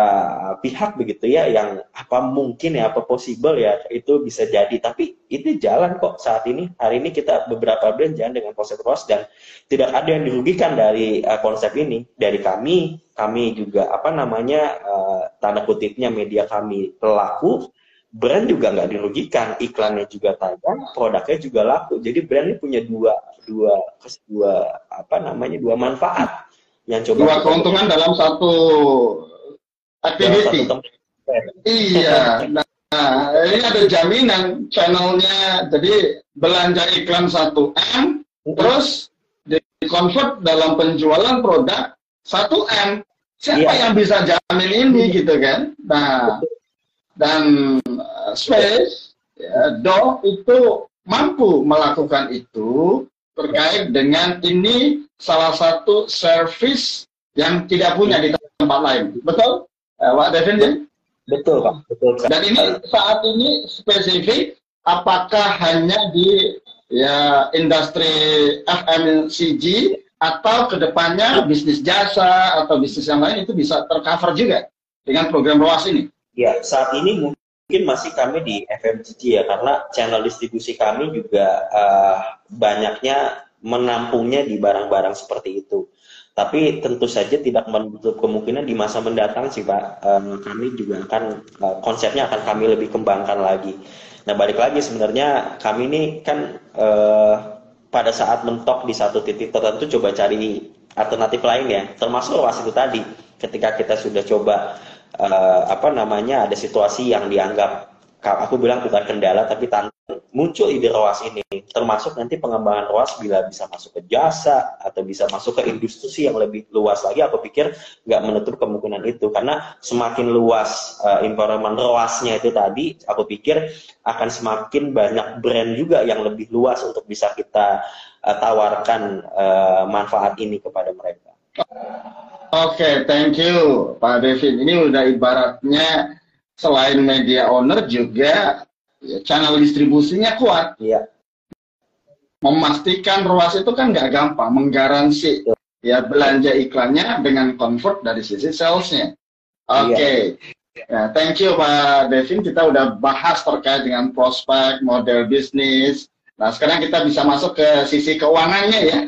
pihak begitu ya yang apa mungkin ya apa possible ya itu bisa jadi, tapi itu jalan kok saat ini. Hari ini kita beberapa brand jalan dengan konsep ROAS dan tidak ada yang dirugikan dari konsep ini. Dari kami juga tanda kutipnya media kami laku, brand juga nggak dirugikan, iklannya juga tayang, produknya juga laku. Jadi brand ini punya dua manfaat yang coba dua keuntungan dalam satu activity. Iya. Nah, ini ada jaminan channelnya. Jadi belanja iklan 1M, terus di-convert dalam penjualan produk 1M. Siapa yang bisa jamin ini gitu kan? Nah, dan Space, Dog itu mampu melakukan itu terkait dengan ini salah satu service yang tidak punya di tempat lain. Betul? Pak Devin ya? Betul, Pak. Betul. Dan ini saat ini spesifik apakah hanya di industri FMCG atau kedepannya bisnis jasa atau bisnis yang lain itu bisa tercover juga dengan program ROAS ini? Ya, saat ini mungkin masih kami di FMCG ya, karena channel distribusi kami juga banyaknya menampungnya di barang-barang seperti itu. Tapi tentu saja tidak menutup kemungkinan di masa mendatang sih Pak, kami juga akan konsepnya akan kami lebih kembangkan lagi. Nah balik lagi sebenarnya kami ini kan pada saat mentok di satu titik tertentu coba cari alternatif lain ya, termasuk ROAS itu tadi. Ketika kita sudah coba ada situasi yang dianggap aku bilang bukan kendala tapi muncul ide ROAS ini, termasuk nanti pengembangan ROAS bila bisa masuk ke jasa atau bisa masuk ke industri yang lebih luas lagi, aku pikir nggak menutup kemungkinan itu, karena semakin luas environment ROAS-nya itu tadi, aku pikir akan semakin banyak brand juga yang lebih luas untuk bisa kita tawarkan manfaat ini kepada mereka. Oke, thank you Pak Devin. Ini udah ibaratnya selain media owner juga ya, channel distribusinya kuat. Iya. Memastikan ROAS itu kan nggak gampang, menggaransi ya belanja iklannya dengan convert dari sisi salesnya. Oke. Ya, thank you Pak Devin. Kita udah bahas terkait dengan prospek, model bisnis. Nah, sekarang kita bisa masuk ke sisi keuangannya ya.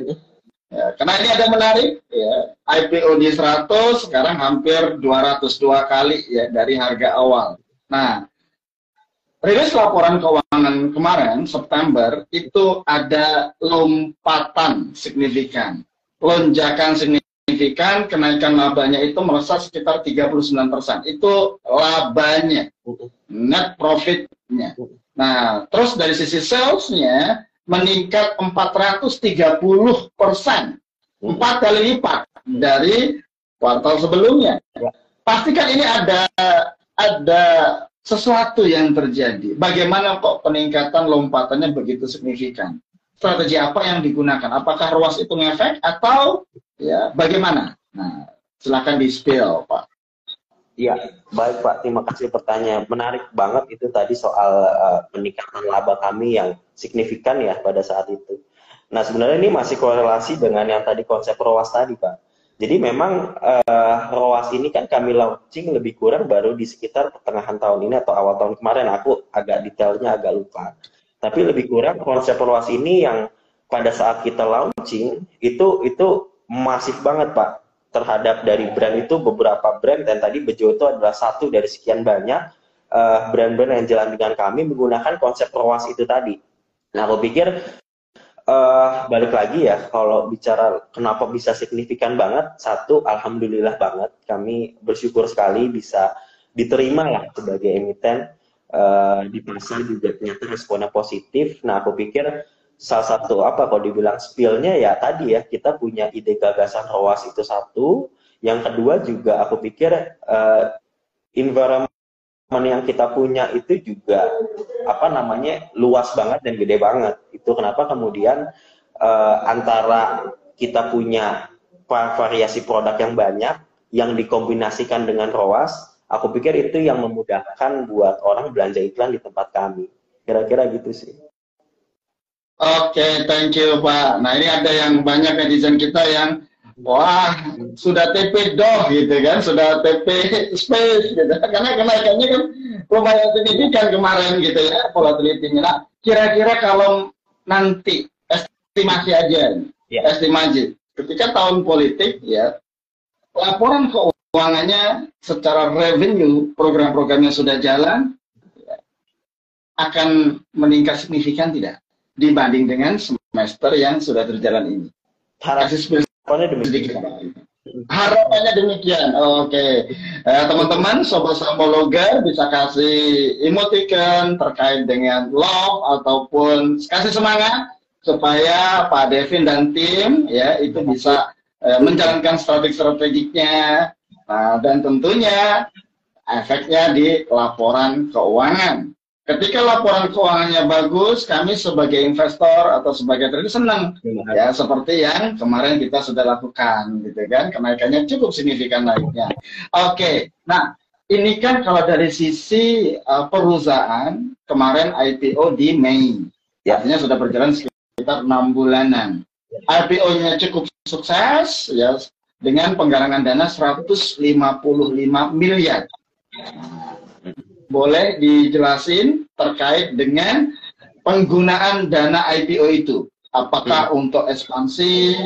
Ya, karena ini ada menarik ya, IPO di 100 sekarang hampir 202 kali ya dari harga awal. Nah, rilis laporan keuangan kemarin September itu ada lompatan signifikan, lonjakan signifikan, kenaikan labanya itu melesat sekitar 39%. Itu labanya, net profitnya. Nah, terus dari sisi salesnya meningkat 430%, 4 kali lipat dari kuartal sebelumnya. Pastikan ini ada sesuatu yang terjadi. Bagaimana kok peningkatan lompatannya begitu signifikan? Strategi apa yang digunakan? Apakah ROAS itu ngefek atau ya bagaimana? Nah, silakan di-spill, Pak. Iya, baik Pak. Terima kasih pertanyaan. Menarik banget itu tadi soal peningkatan laba kami yang signifikan ya pada saat itu. Nah, sebenarnya ini masih korelasi dengan yang tadi konsep ROAS tadi, Pak. Jadi memang ROAS ini kan kami launching lebih kurang baru di sekitar pertengahan tahun ini atau awal tahun kemarin. Aku agak detailnya agak lupa. Tapi lebih kurang konsep ROAS ini yang pada saat kita launching itu masif banget, Pak. Terhadap dari brand itu, beberapa brand, dan tadi Bejo itu adalah satu dari sekian banyak brand-brand yang jalan dengan kami menggunakan konsep ROAS itu tadi. Nah, aku pikir balik lagi ya, kalau bicara kenapa bisa signifikan banget, satu, alhamdulillah banget, kami bersyukur sekali bisa diterima lah sebagai emiten di pasar, juga ternyata responnya positif. Nah, aku pikir salah satu kalau dibilang spill-nya ya tadi ya, kita punya ide gagasan ROAS itu satu, yang kedua juga aku pikir environment yang kita punya itu juga luas banget dan gede banget. Itu kenapa kemudian antara kita punya variasi produk yang banyak yang dikombinasikan dengan ROAS, aku pikir itu yang memudahkan buat orang belanja iklan di tempat kami. Kira-kira gitu sih. Oke, thank you Pak. Nah, ini ada yang banyak netizen kita yang wah, sudah TP doh gitu kan, sudah TP space gitu. Karena kenaikannya kan lumayan signifikan kemarin gitu ya, volatility-nya. Nah, kira-kira kalau nanti estimasi aja, estimasi ketika tahun politik ya, laporan keuangannya secara revenue, program-programnya sudah jalan, ya, akan meningkat signifikan tidak dibanding dengan semester yang sudah berjalan ini? Harapannya demikian. Oke. Teman-teman, sobat Samologa bisa kasih emoticon terkait dengan love ataupun kasih semangat supaya Pak Devin dan tim ya itu bisa menjalankan strategi-strateginya. Nah, dan tentunya efeknya di laporan keuangan. Ketika laporan keuangannya bagus, kami sebagai investor atau sebagai trader senang, ya seperti yang kemarin kita sudah lakukan, gitu kan? Kenaikannya cukup signifikan naiknya. Oke, nah ini kan kalau dari sisi perusahaan kemarin IPO di Mei, artinya sudah berjalan sekitar 6 bulanan. IPO-nya cukup sukses, ya dengan penggalangan dana 155 miliar. Boleh dijelasin terkait dengan penggunaan dana IPO itu? Apakah untuk ekspansi,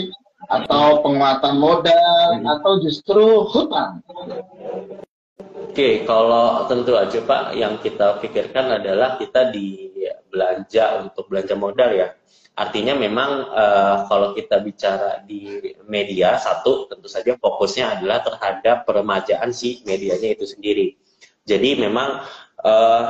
atau penguatan modal, atau justru hutang? Oke, kalau tentu aja Pak, yang kita pikirkan adalah kita di belanja untuk belanja modal ya. Artinya memang kalau kita bicara di media, satu tentu saja fokusnya adalah terhadap peremajaan si medianya itu sendiri. Jadi memang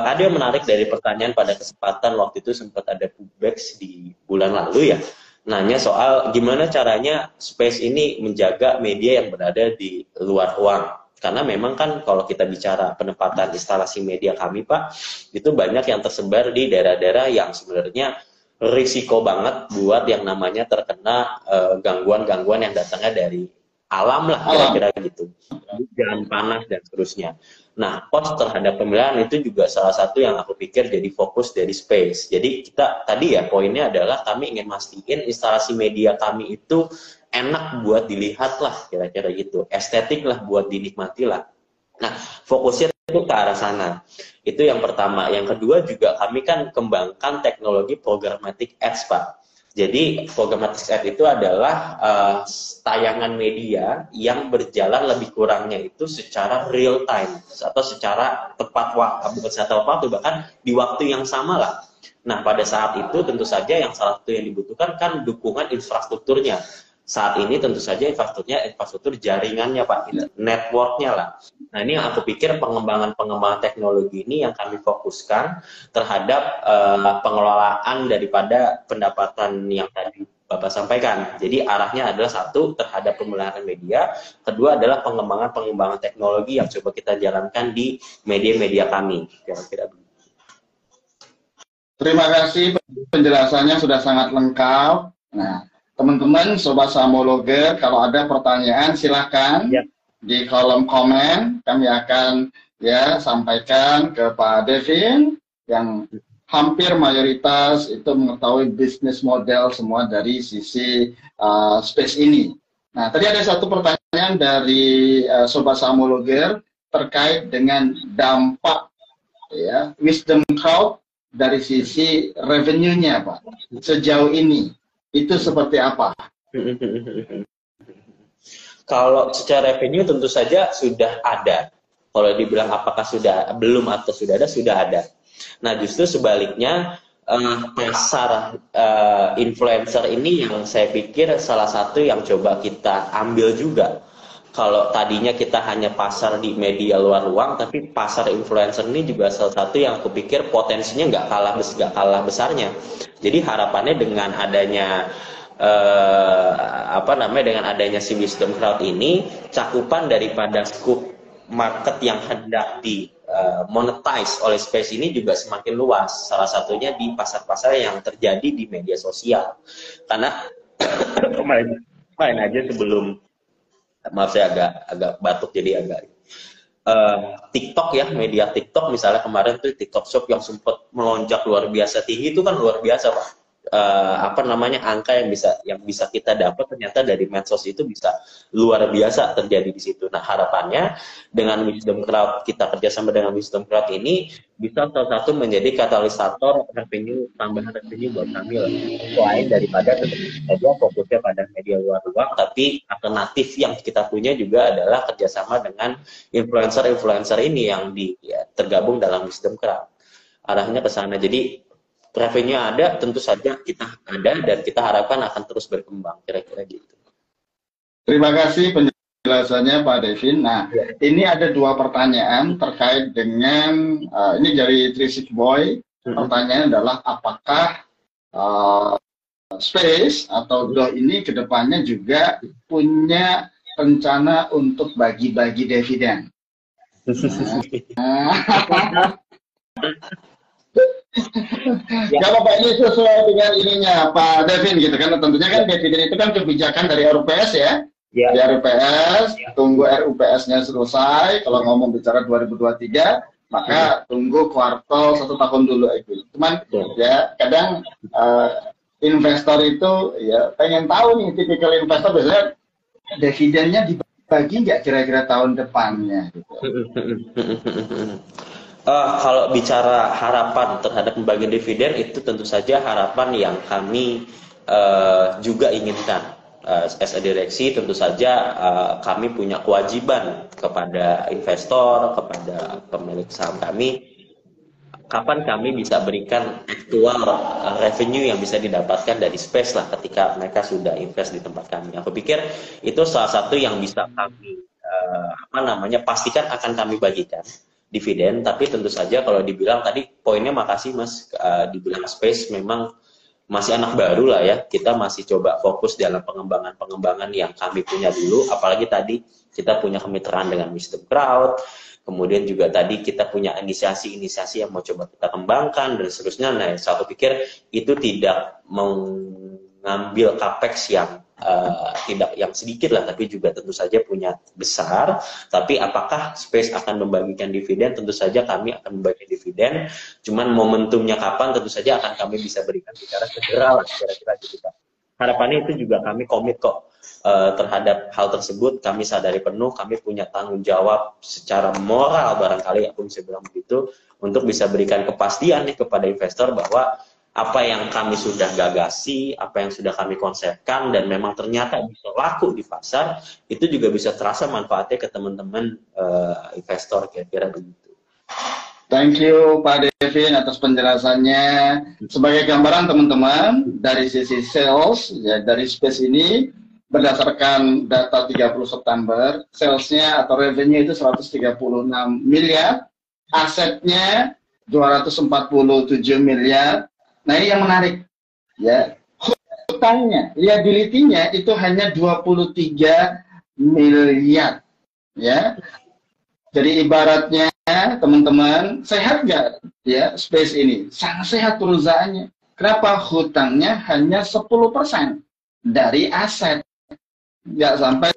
ada yang menarik dari pertanyaan pada kesempatan waktu itu sempat ada Pubex di bulan lalu ya, nanya soal gimana caranya Space ini menjaga media yang berada di luar ruang. Karena memang kan kalau kita bicara penempatan instalasi media kami Pak, itu banyak yang tersebar di daerah-daerah yang sebenarnya risiko banget buat yang namanya terkena gangguan-gangguan yang datangnya dari alam lah kira-kira gitu, hujan, panas dan seterusnya. Nah, cost terhadap pemeliharaan itu juga salah satu yang aku pikir jadi fokus dari Space. Jadi kita tadi ya poinnya adalah kami ingin mastiin instalasi media kami itu enak buat dilihat lah kira-kira gitu, estetik lah buat dinikmati lah. Nah, fokusnya itu ke arah sana. Itu yang pertama. Yang kedua juga kami kan kembangkan teknologi programmatic ads, Pak. Jadi programmatic ads itu adalah tayangan media yang berjalan lebih kurangnya itu secara real time atau secara tepat waktu, bukan secara tepat waktu, bahkan di waktu yang sama lah. Nah, pada saat itu tentu saja yang salah satu yang dibutuhkan kan dukungan infrastrukturnya. Saat ini tentu saja infrastruktur jaringannya Pak, networknya lah. Nah ini yang aku pikir pengembangan teknologi ini yang kami fokuskan terhadap pengelolaan daripada pendapatan yang tadi Bapak sampaikan. Jadi arahnya adalah satu terhadap pemeliharaan media, kedua adalah pengembangan teknologi yang coba kita jalankan di media-media kami. Kira-kira begitu. Terima kasih penjelasannya sudah sangat lengkap. Nah, teman-teman, Sobat Sahamologer, kalau ada pertanyaan silahkan di kolom komen. Kami akan sampaikan ke Pak Devin yang hampir mayoritas itu mengetahui bisnis model semua dari sisi Space ini. Nah, tadi ada satu pertanyaan dari Sobat Sahamologer terkait dengan dampak Wisdom Crowd dari sisi revenue-nya, Pak. Sejauh ini itu seperti apa? Kalau secara revenue tentu saja sudah ada. Kalau dibilang apakah sudah belum atau sudah ada. Nah justru sebaliknya pasar influencer ini yang saya pikir salah satu yang coba kita ambil juga. Kalau tadinya kita hanya pasar di media luar ruang, tapi pasar influencer ini juga salah satu yang aku pikir potensinya nggak kalah besarnya. Jadi harapannya dengan adanya dengan adanya si Wisdom Crowd ini, cakupan daripada scope market yang hendak di monetize oleh Space ini juga semakin luas. Salah satunya di pasar-pasar yang terjadi di media sosial. Karena kemarin aja sebelum, maaf saya agak batuk jadi agak TikTok ya, media TikTok misalnya kemarin tuh TikTok Shop yang sempat melonjak luar biasa tinggi, itu kan luar biasa Pak. Angka yang bisa kita dapat ternyata dari medsos itu bisa luar biasa terjadi di situ. Nah harapannya dengan Wisdom Crowd, kita kerjasama dengan Wisdom Crowd ini bisa salah satu menjadi katalisator tambahan revenue buat kami lah. Selain daripada tetap fokusnya pada media luar ruang, tapi alternatif yang kita punya juga adalah kerjasama dengan influencer ini yang tergabung dalam Wisdom Crowd. Arahnya ke sana. Jadi revenue ada, tentu saja kita ada dan kita harapkan akan terus berkembang, kira-kira gitu. Terima kasih penjelasannya Pak Devin. Nah, ini ada dua pertanyaan terkait dengan ini dari Trisik Boy. Pertanyaan adalah apakah Space atau DO ini kedepannya juga punya rencana untuk bagi-bagi dividen? Ya Bapak, ini sesuai dengan ininya Pak Devin gitu kan, tentunya kan dividen itu kan kebijakan dari RUPS ya. Di RUPS, tunggu RUPS-nya selesai. Kalau ngomong bicara 2023, maka tunggu kuartal 1 tahun dulu itu. Cuman ya kadang investor itu ya pengen tahu nih, tipikal investor biasanya dividennya dibagi nggak kira-kira tahun depannya gitu. Kalau bicara harapan terhadap pembagian dividen, itu tentu saja harapan yang kami juga inginkan. As a direksi tentu saja kami punya kewajiban kepada investor, kepada pemilik saham kami, kapan kami bisa berikan aktual revenue yang bisa didapatkan dari space lah ketika mereka sudah invest di tempat kami. Aku pikir itu salah satu yang bisa kami pastikan akan kami bagikan dividen. Tapi tentu saja kalau dibilang tadi poinnya, makasih Mas, dibilang space memang masih anak baru lah ya, kita masih coba fokus dalam pengembangan yang kami punya dulu, apalagi tadi kita punya kemitraan dengan Wisdom Crowd, kemudian juga tadi kita punya inisiasi-inisiasi yang mau coba kita kembangkan dan seterusnya. Nah, saya pikir itu tidak mengambil capex yang tidak yang sedikit lah, tapi juga tentu saja punya besar. Tapi apakah space akan membagikan dividen? Tentu saja kami akan membagikan dividen. Cuman momentumnya kapan tentu saja akan kami bisa berikan secara segera lah, kira-kira gitu. Harapannya itu juga kami komit kok terhadap hal tersebut. Kami sadari penuh, kami punya tanggung jawab secara moral barangkali, aku bisa bilang begitu, untuk bisa berikan kepastian nih kepada investor bahwa apa yang kami sudah gagasi, apa yang sudah kami konsepkan, dan memang ternyata bisa laku di pasar, itu juga bisa terasa manfaatnya ke teman-teman investor, kira-kira begitu. Thank you Pak Devin atas penjelasannya. Sebagai gambaran teman-teman, dari sisi sales, ya dari space ini, berdasarkan data 30 September, salesnya atau revenue itu 136 miliar, asetnya 247 miliar. Nah, ini yang menarik, ya. Hutangnya, liability-nya itu hanya 23 miliar, ya. Jadi ibaratnya teman-teman, sehat nggak ya space ini? Sangat sehat perusahaannya. Kenapa? Hutangnya hanya 10% dari aset. Nggak sampai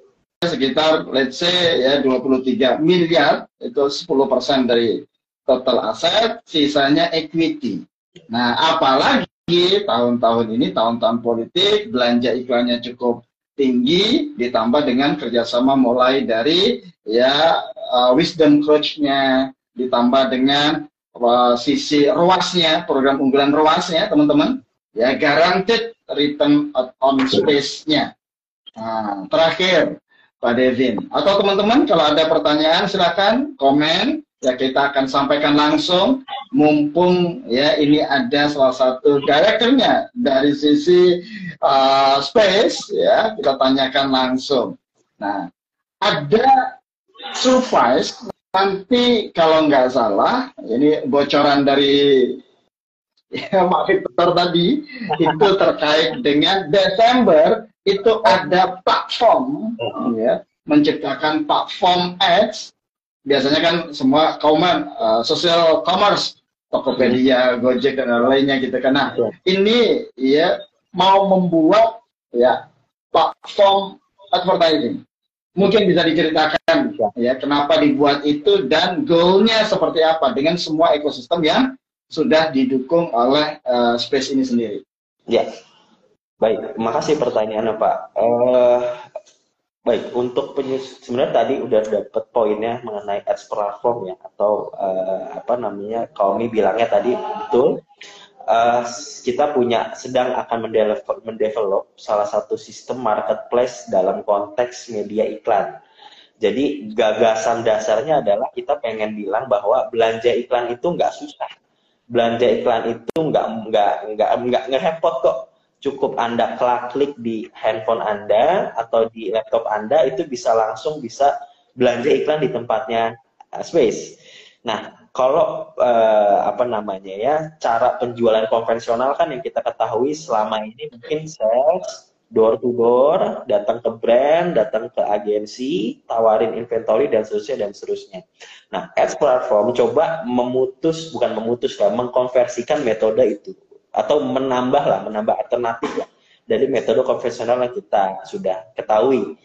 sekitar, let's say ya 23 miliar, itu 10% dari total aset, sisanya equity. Nah, apalagi tahun-tahun ini, tahun-tahun politik, belanja iklannya cukup tinggi, ditambah dengan kerjasama mulai dari ya Wisdom Coach-nya, ditambah dengan sisi ROAS-nya, program unggulan ROAS-nya, teman-teman, ya guaranteed return on space-nya. Nah, terakhir, Pak Devin, atau teman-teman kalau ada pertanyaan silakan komen. Ya, kita akan sampaikan langsung, mumpung ya ini ada salah satu direkturnya dari sisi space, ya kita tanyakan langsung. Nah, ada surprise nanti kalau nggak salah, ini bocoran dari ya, Pak Victor tadi, itu terkait dengan Desember itu ada platform, ya, menciptakan platform ads. Biasanya kan semua social commerce, Tokopedia, Gojek dan lainnya gitu kan. Nah, ini ya mau membuat ya platform advertising. Mungkin bisa diceritakan ya kenapa dibuat itu dan goalnya seperti apa dengan semua ekosistem yang sudah didukung oleh space ini sendiri. Ya, baik. Makasih pertanyaannya Pak. Baik, untuk sebenarnya tadi udah dapet poinnya mengenai ads platform ya, atau kalau kami bilangnya tadi betul, kita sedang akan mendevelop salah satu sistem marketplace dalam konteks media iklan. Jadi gagasan dasarnya adalah kita pengen bilang bahwa belanja iklan itu nggak susah, belanja iklan itu nggak ngerepot kok. Cukup Anda klik di handphone Anda atau di laptop Anda, itu langsung bisa belanja iklan di tempatnya space. Nah, kalau cara penjualan konvensional kan yang kita ketahui selama ini mungkin sales door to door, datang ke brand, datang ke agensi, tawarin inventory dan seterusnya. Nah, ads platform coba mengkonversikan metode itu, atau menambah alternatif lah dari metode konvensional yang kita sudah ketahui.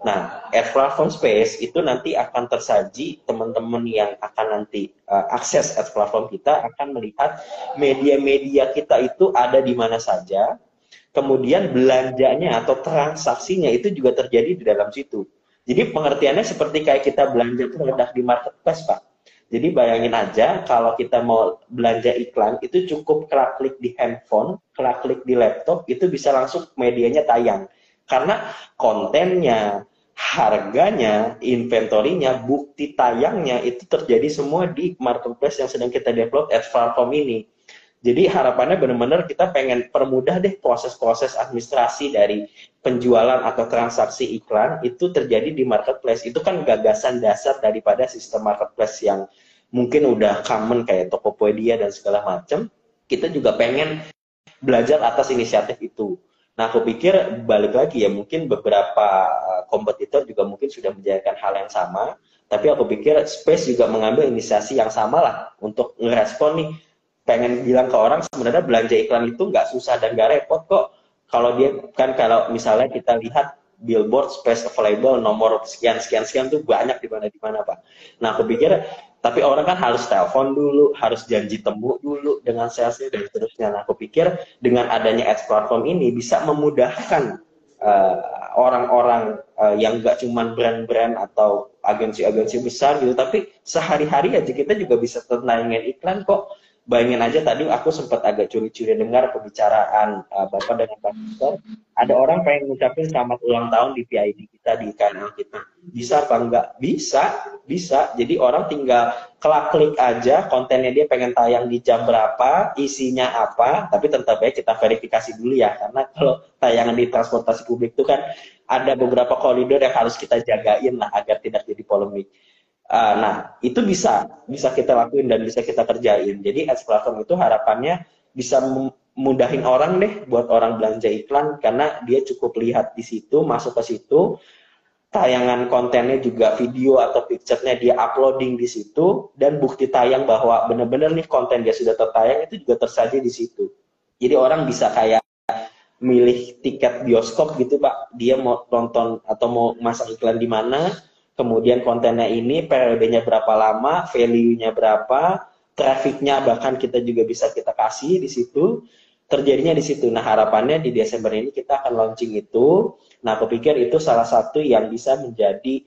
Nah, ads platform space itu nanti akan tersaji, teman-teman yang akan nanti akses ads platform kita akan melihat media-media kita itu ada di mana saja, kemudian belanjanya atau transaksinya itu juga terjadi di dalam situ. Jadi pengertiannya seperti kayak kita belanja produk di marketplace, Pak. Jadi bayangin aja kalau kita mau belanja iklan, itu cukup klik di handphone, klik di laptop, itu bisa langsung medianya tayang. Karena kontennya, harganya, inventorinya, bukti tayangnya itu terjadi semua di marketplace yang sedang kita develop at platform ini. Jadi harapannya benar-benar kita pengen permudah deh proses-proses administrasi dari penjualan atau transaksi iklan itu terjadi di marketplace. Itu kan gagasan dasar daripada sistem marketplace yang mungkin udah common kayak Tokopedia dan segala macam. Kita juga pengen belajar atas inisiatif itu. Nah, aku pikir balik lagi ya, mungkin beberapa kompetitor juga mungkin sudah menjalankan hal yang sama, tapi aku pikir Space juga mengambil inisiasi yang sama lah untuk ngerespon nih, pengen bilang ke orang sebenarnya belanja iklan itu nggak susah dan nggak repot kok. Kalau dia kan kalau misalnya kita lihat billboard space available nomor sekian sekian sekian tuh banyak di mana Pak. Nah, aku pikir tapi orang kan harus telepon dulu, harus janji temu dulu dengan salesnya dan seterusnya. Nah, aku pikir dengan adanya ads platform ini bisa memudahkan orang-orang yang nggak cuma brand-brand atau agensi-agensi besar gitu, tapi sehari-hari aja kita juga bisa tentangin iklan kok. Bayangin aja tadi aku sempat agak curi-curi dengar pembicaraan Bapak dengan Pak Victor. Ada orang pengen ngucapin selamat ulang tahun di PID kita, di kanal kita. Bisa apa enggak? Bisa, bisa. Jadi orang tinggal klik aja kontennya dia pengen tayang di jam berapa, isinya apa, tapi tetap baik kita verifikasi dulu ya. Karena kalau tayangan di transportasi publik itu kan ada beberapa koridor yang harus kita jagain lah agar tidak jadi polemik. Nah, itu bisa kita lakuin dan bisa kita kerjain. Jadi ads platform itu harapannya bisa mudahin orang deh buat orang belanja iklan karena dia cukup lihat di situ, masuk ke situ, tayangan kontennya juga video atau picture-nya dia uploading di situ dan bukti tayang bahwa benar-benar nih konten dia sudah tertayang itu juga tersaji di situ. Jadi orang bisa kayak milih tiket bioskop gitu Pak, dia mau nonton atau mau masang iklan di mana, kemudian kontennya ini periodenya berapa lama, value-nya berapa, traffic-nya bahkan kita juga bisa kita kasih di situ, terjadinya di situ. Nah, harapannya di Desember ini kita akan launching itu. Nah, aku pikir itu salah satu yang bisa menjadi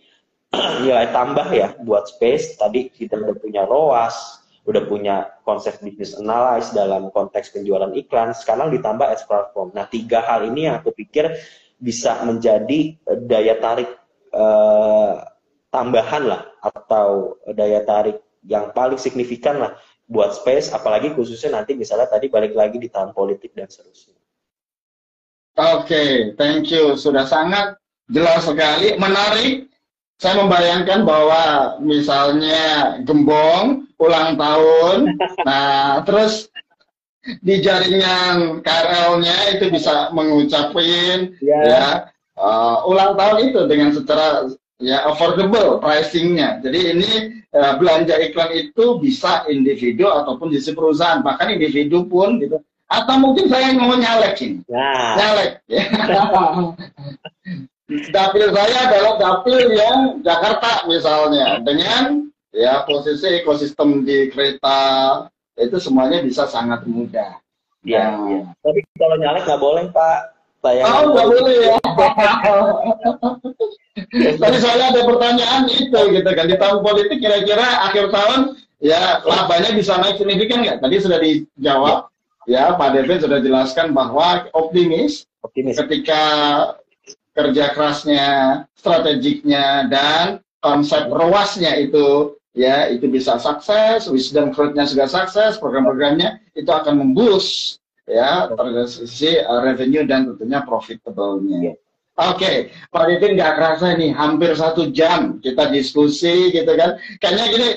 nilai tambah ya buat Space. Tadi kita udah punya ROAS, udah punya konsep business analysis dalam konteks penjualan iklan, sekarang ditambah ads platform. Nah, tiga hal ini yang aku pikir bisa menjadi daya tarik tambahan lah atau daya tarik yang paling signifikan lah buat Space, apalagi khususnya nanti misalnya tadi balik lagi di tahun politik dan seterusnya. Oke, thank you. Sudah sangat jelas sekali, menarik. Saya membayangkan bahwa misalnya Gembong ulang tahun, nah terus di jaringan KRL-nya itu bisa mengucapin ya ulang tahun itu dengan secara ya affordable pricing-nya. Jadi ini belanja iklan itu bisa individu ataupun di perusahaan, bahkan individu pun gitu. Atau mungkin saya mau nyalek ini, nyalek. Ya. Dapil saya adalah dapil yang Jakarta misalnya, dengan ya posisi ekosistem di kereta itu semuanya bisa sangat mudah. Iya, iya. Tapi kalau nyalek nggak boleh Pak. Oh, nggak boleh ya. Tadi saya ada pertanyaan itu gitu kan, di tahun politik kira-kira akhir tahun ya labanya bisa naik signifikan nggak? Tadi sudah dijawab ya, Pak Devin sudah jelaskan bahwa optimis ketika kerja kerasnya, strategiknya, dan konsep ROAS-nya itu ya itu bisa sukses, wisdom fruit-nya sudah sukses, program-programnya itu akan memboost ya dari sisi revenue dan tentunya profitable-nya. Oke, Pak Devin nggak kerasa nih, hampir 1 jam kita diskusi gitu kan. Kayaknya gini,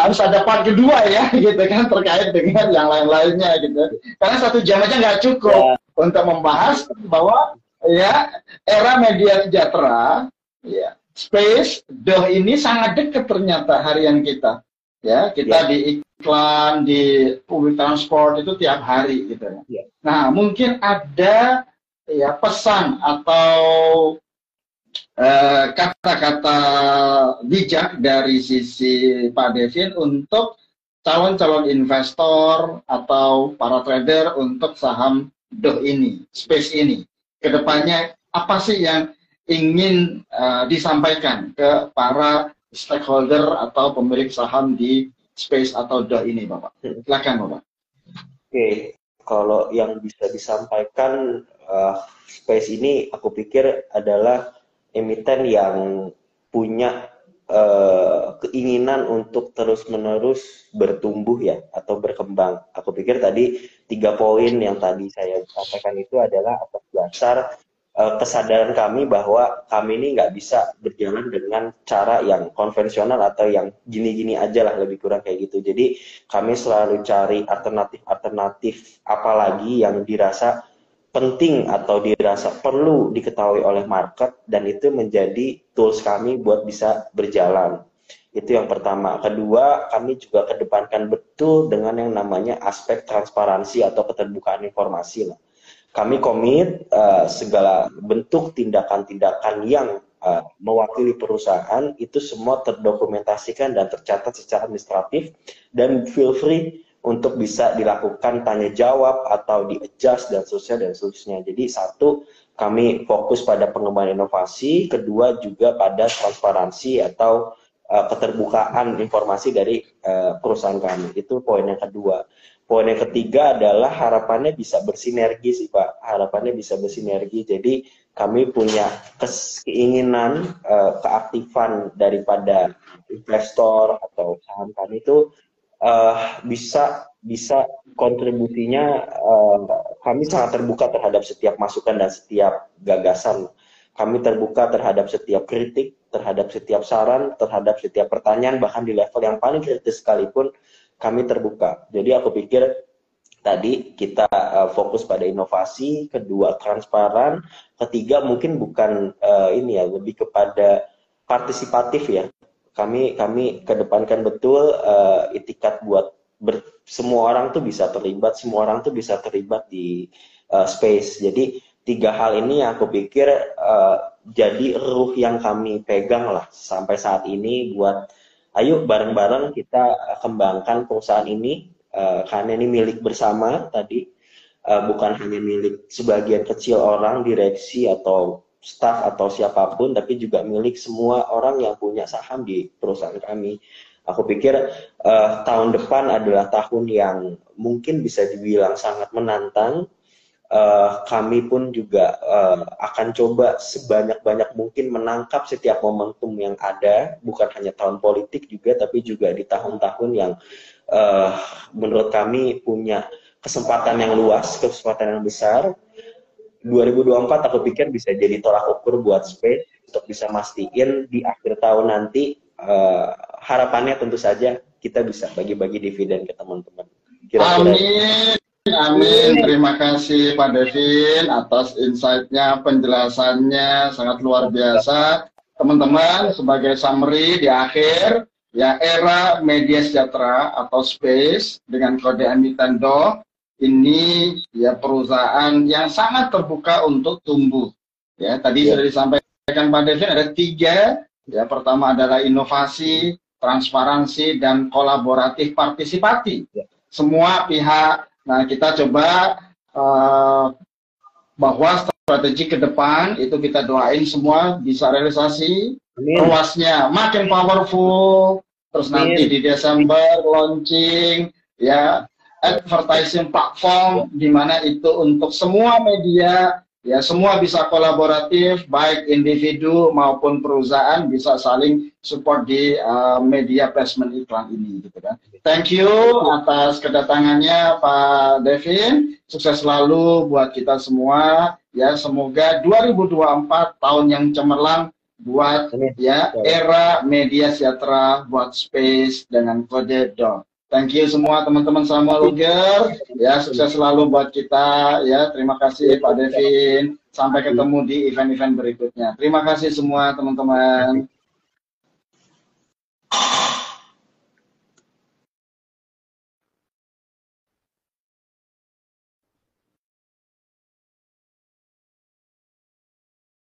harus ada part kedua ya gitu kan, terkait dengan yang lain-lainnya gitu. Karena 1 jam aja nggak cukup untuk membahas bahwa ya era media sejahtera, ya Space, ini sangat dekat ternyata harian kita. Ya, kita di iklan, di public transport itu tiap hari gitu ya. Nah, mungkin ada ya pesan atau kata-kata bijak dari sisi Pak Devin untuk calon-calon investor atau para trader untuk saham ini, Space ini. Kedepannya apa sih yang ingin disampaikan ke para stakeholder atau pemilik saham di Space atau ini, Bapak? Silakan, Bapak. Oke, kalau yang bisa disampaikan Space ini aku pikir adalah emiten yang punya keinginan untuk terus-menerus bertumbuh ya atau berkembang. Aku pikir tadi 3 poin yang tadi saya sampaikan itu adalah atas dasar kesadaran kami bahwa kami ini nggak bisa berjalan dengan cara yang konvensional atau yang gini-gini aja lah, lebih kurang kayak gitu. Jadi kami selalu cari alternatif-alternatif apalagi yang dirasa penting atau dirasa perlu diketahui oleh market, dan itu menjadi tools kami buat bisa berjalan. Itu yang pertama. Kedua, kami juga kedepankan betul dengan yang namanya aspek transparansi atau keterbukaan informasi lah. Kami komit segala bentuk tindakan-tindakan yang mewakili perusahaan itu semua terdokumentasikan dan tercatat secara administratif, dan feel free untuk bisa dilakukan tanya jawab atau di-adjust dan seterusnya. Jadi satu, kami fokus pada pengembangan inovasi, kedua juga pada transparansi atau keterbukaan informasi dari perusahaan kami. Itu poin yang kedua. Poin yang ketiga adalah harapannya bisa bersinergi sih Pak. Harapannya bisa bersinergi. Jadi kami punya keinginan keaktifan daripada investor atau saham kami itu bisa kontribusinya, kami sangat terbuka terhadap setiap masukan dan setiap gagasan. Kami terbuka terhadap setiap kritik, terhadap setiap saran, terhadap setiap pertanyaan, bahkan di level yang paling kritis sekalipun kami terbuka. Jadi aku pikir tadi kita fokus pada inovasi, kedua transparan, ketiga mungkin bukan ini ya, lebih kepada partisipatif ya. Kami kedepankan betul itikat buat semua orang tuh bisa terlibat, semua orang tuh bisa terlibat di space. Jadi 3 hal ini yang aku pikir jadi ruh yang kami pegang lah sampai saat ini, buat ayo bareng-bareng kita kembangkan perusahaan ini, karena ini milik bersama tadi, bukan hanya milik sebagian kecil orang, direksi atau staff atau siapapun, tapi juga milik semua orang yang punya saham di perusahaan kami. Aku pikir tahun depan adalah tahun yang mungkin bisa dibilang sangat menantang. Kami pun juga akan coba sebanyak-banyak mungkin menangkap setiap momentum yang ada, bukan hanya tahun politik juga, tapi juga di tahun-tahun yang menurut kami punya kesempatan yang luas, kesempatan yang besar. 2024 aku pikir bisa jadi tolak ukur buat Space untuk bisa mastiin di akhir tahun nanti, harapannya tentu saja kita bisa bagi-bagi dividen ke teman-teman. Amin, amin. Terima kasih Pak Devin atas insight-nya, penjelasannya sangat luar biasa. Teman-teman, sebagai summary di akhir, ya, era media sejahtera atau Space dengan kode emiten DO ini ya perusahaan yang sangat terbuka untuk tumbuh. Ya, tadi sudah disampaikan Pak Devin ada 3. Ya, pertama adalah inovasi, transparansi, dan kolaboratif partisipatif. Semua pihak. Nah, kita coba bahwa strategi ke depan itu kita doain semua bisa realisasi. Ruasnya makin powerful. Terus nanti di Desember launching ya advertising platform di mana itu untuk semua media, ya semua bisa kolaboratif, baik individu maupun perusahaan bisa saling support di media placement iklan ini, gitu kan. Thank you atas kedatangannya Pak Devin, sukses selalu buat kita semua, ya semoga 2024 tahun yang cemerlang buat ya era media sejahtera, buat Space dengan kode DO. Thank you semua teman-teman Samologer, ya sukses selalu buat kita, ya terima kasih Pak Devin, sampai ketemu di event-event berikutnya. Terima kasih semua teman-teman.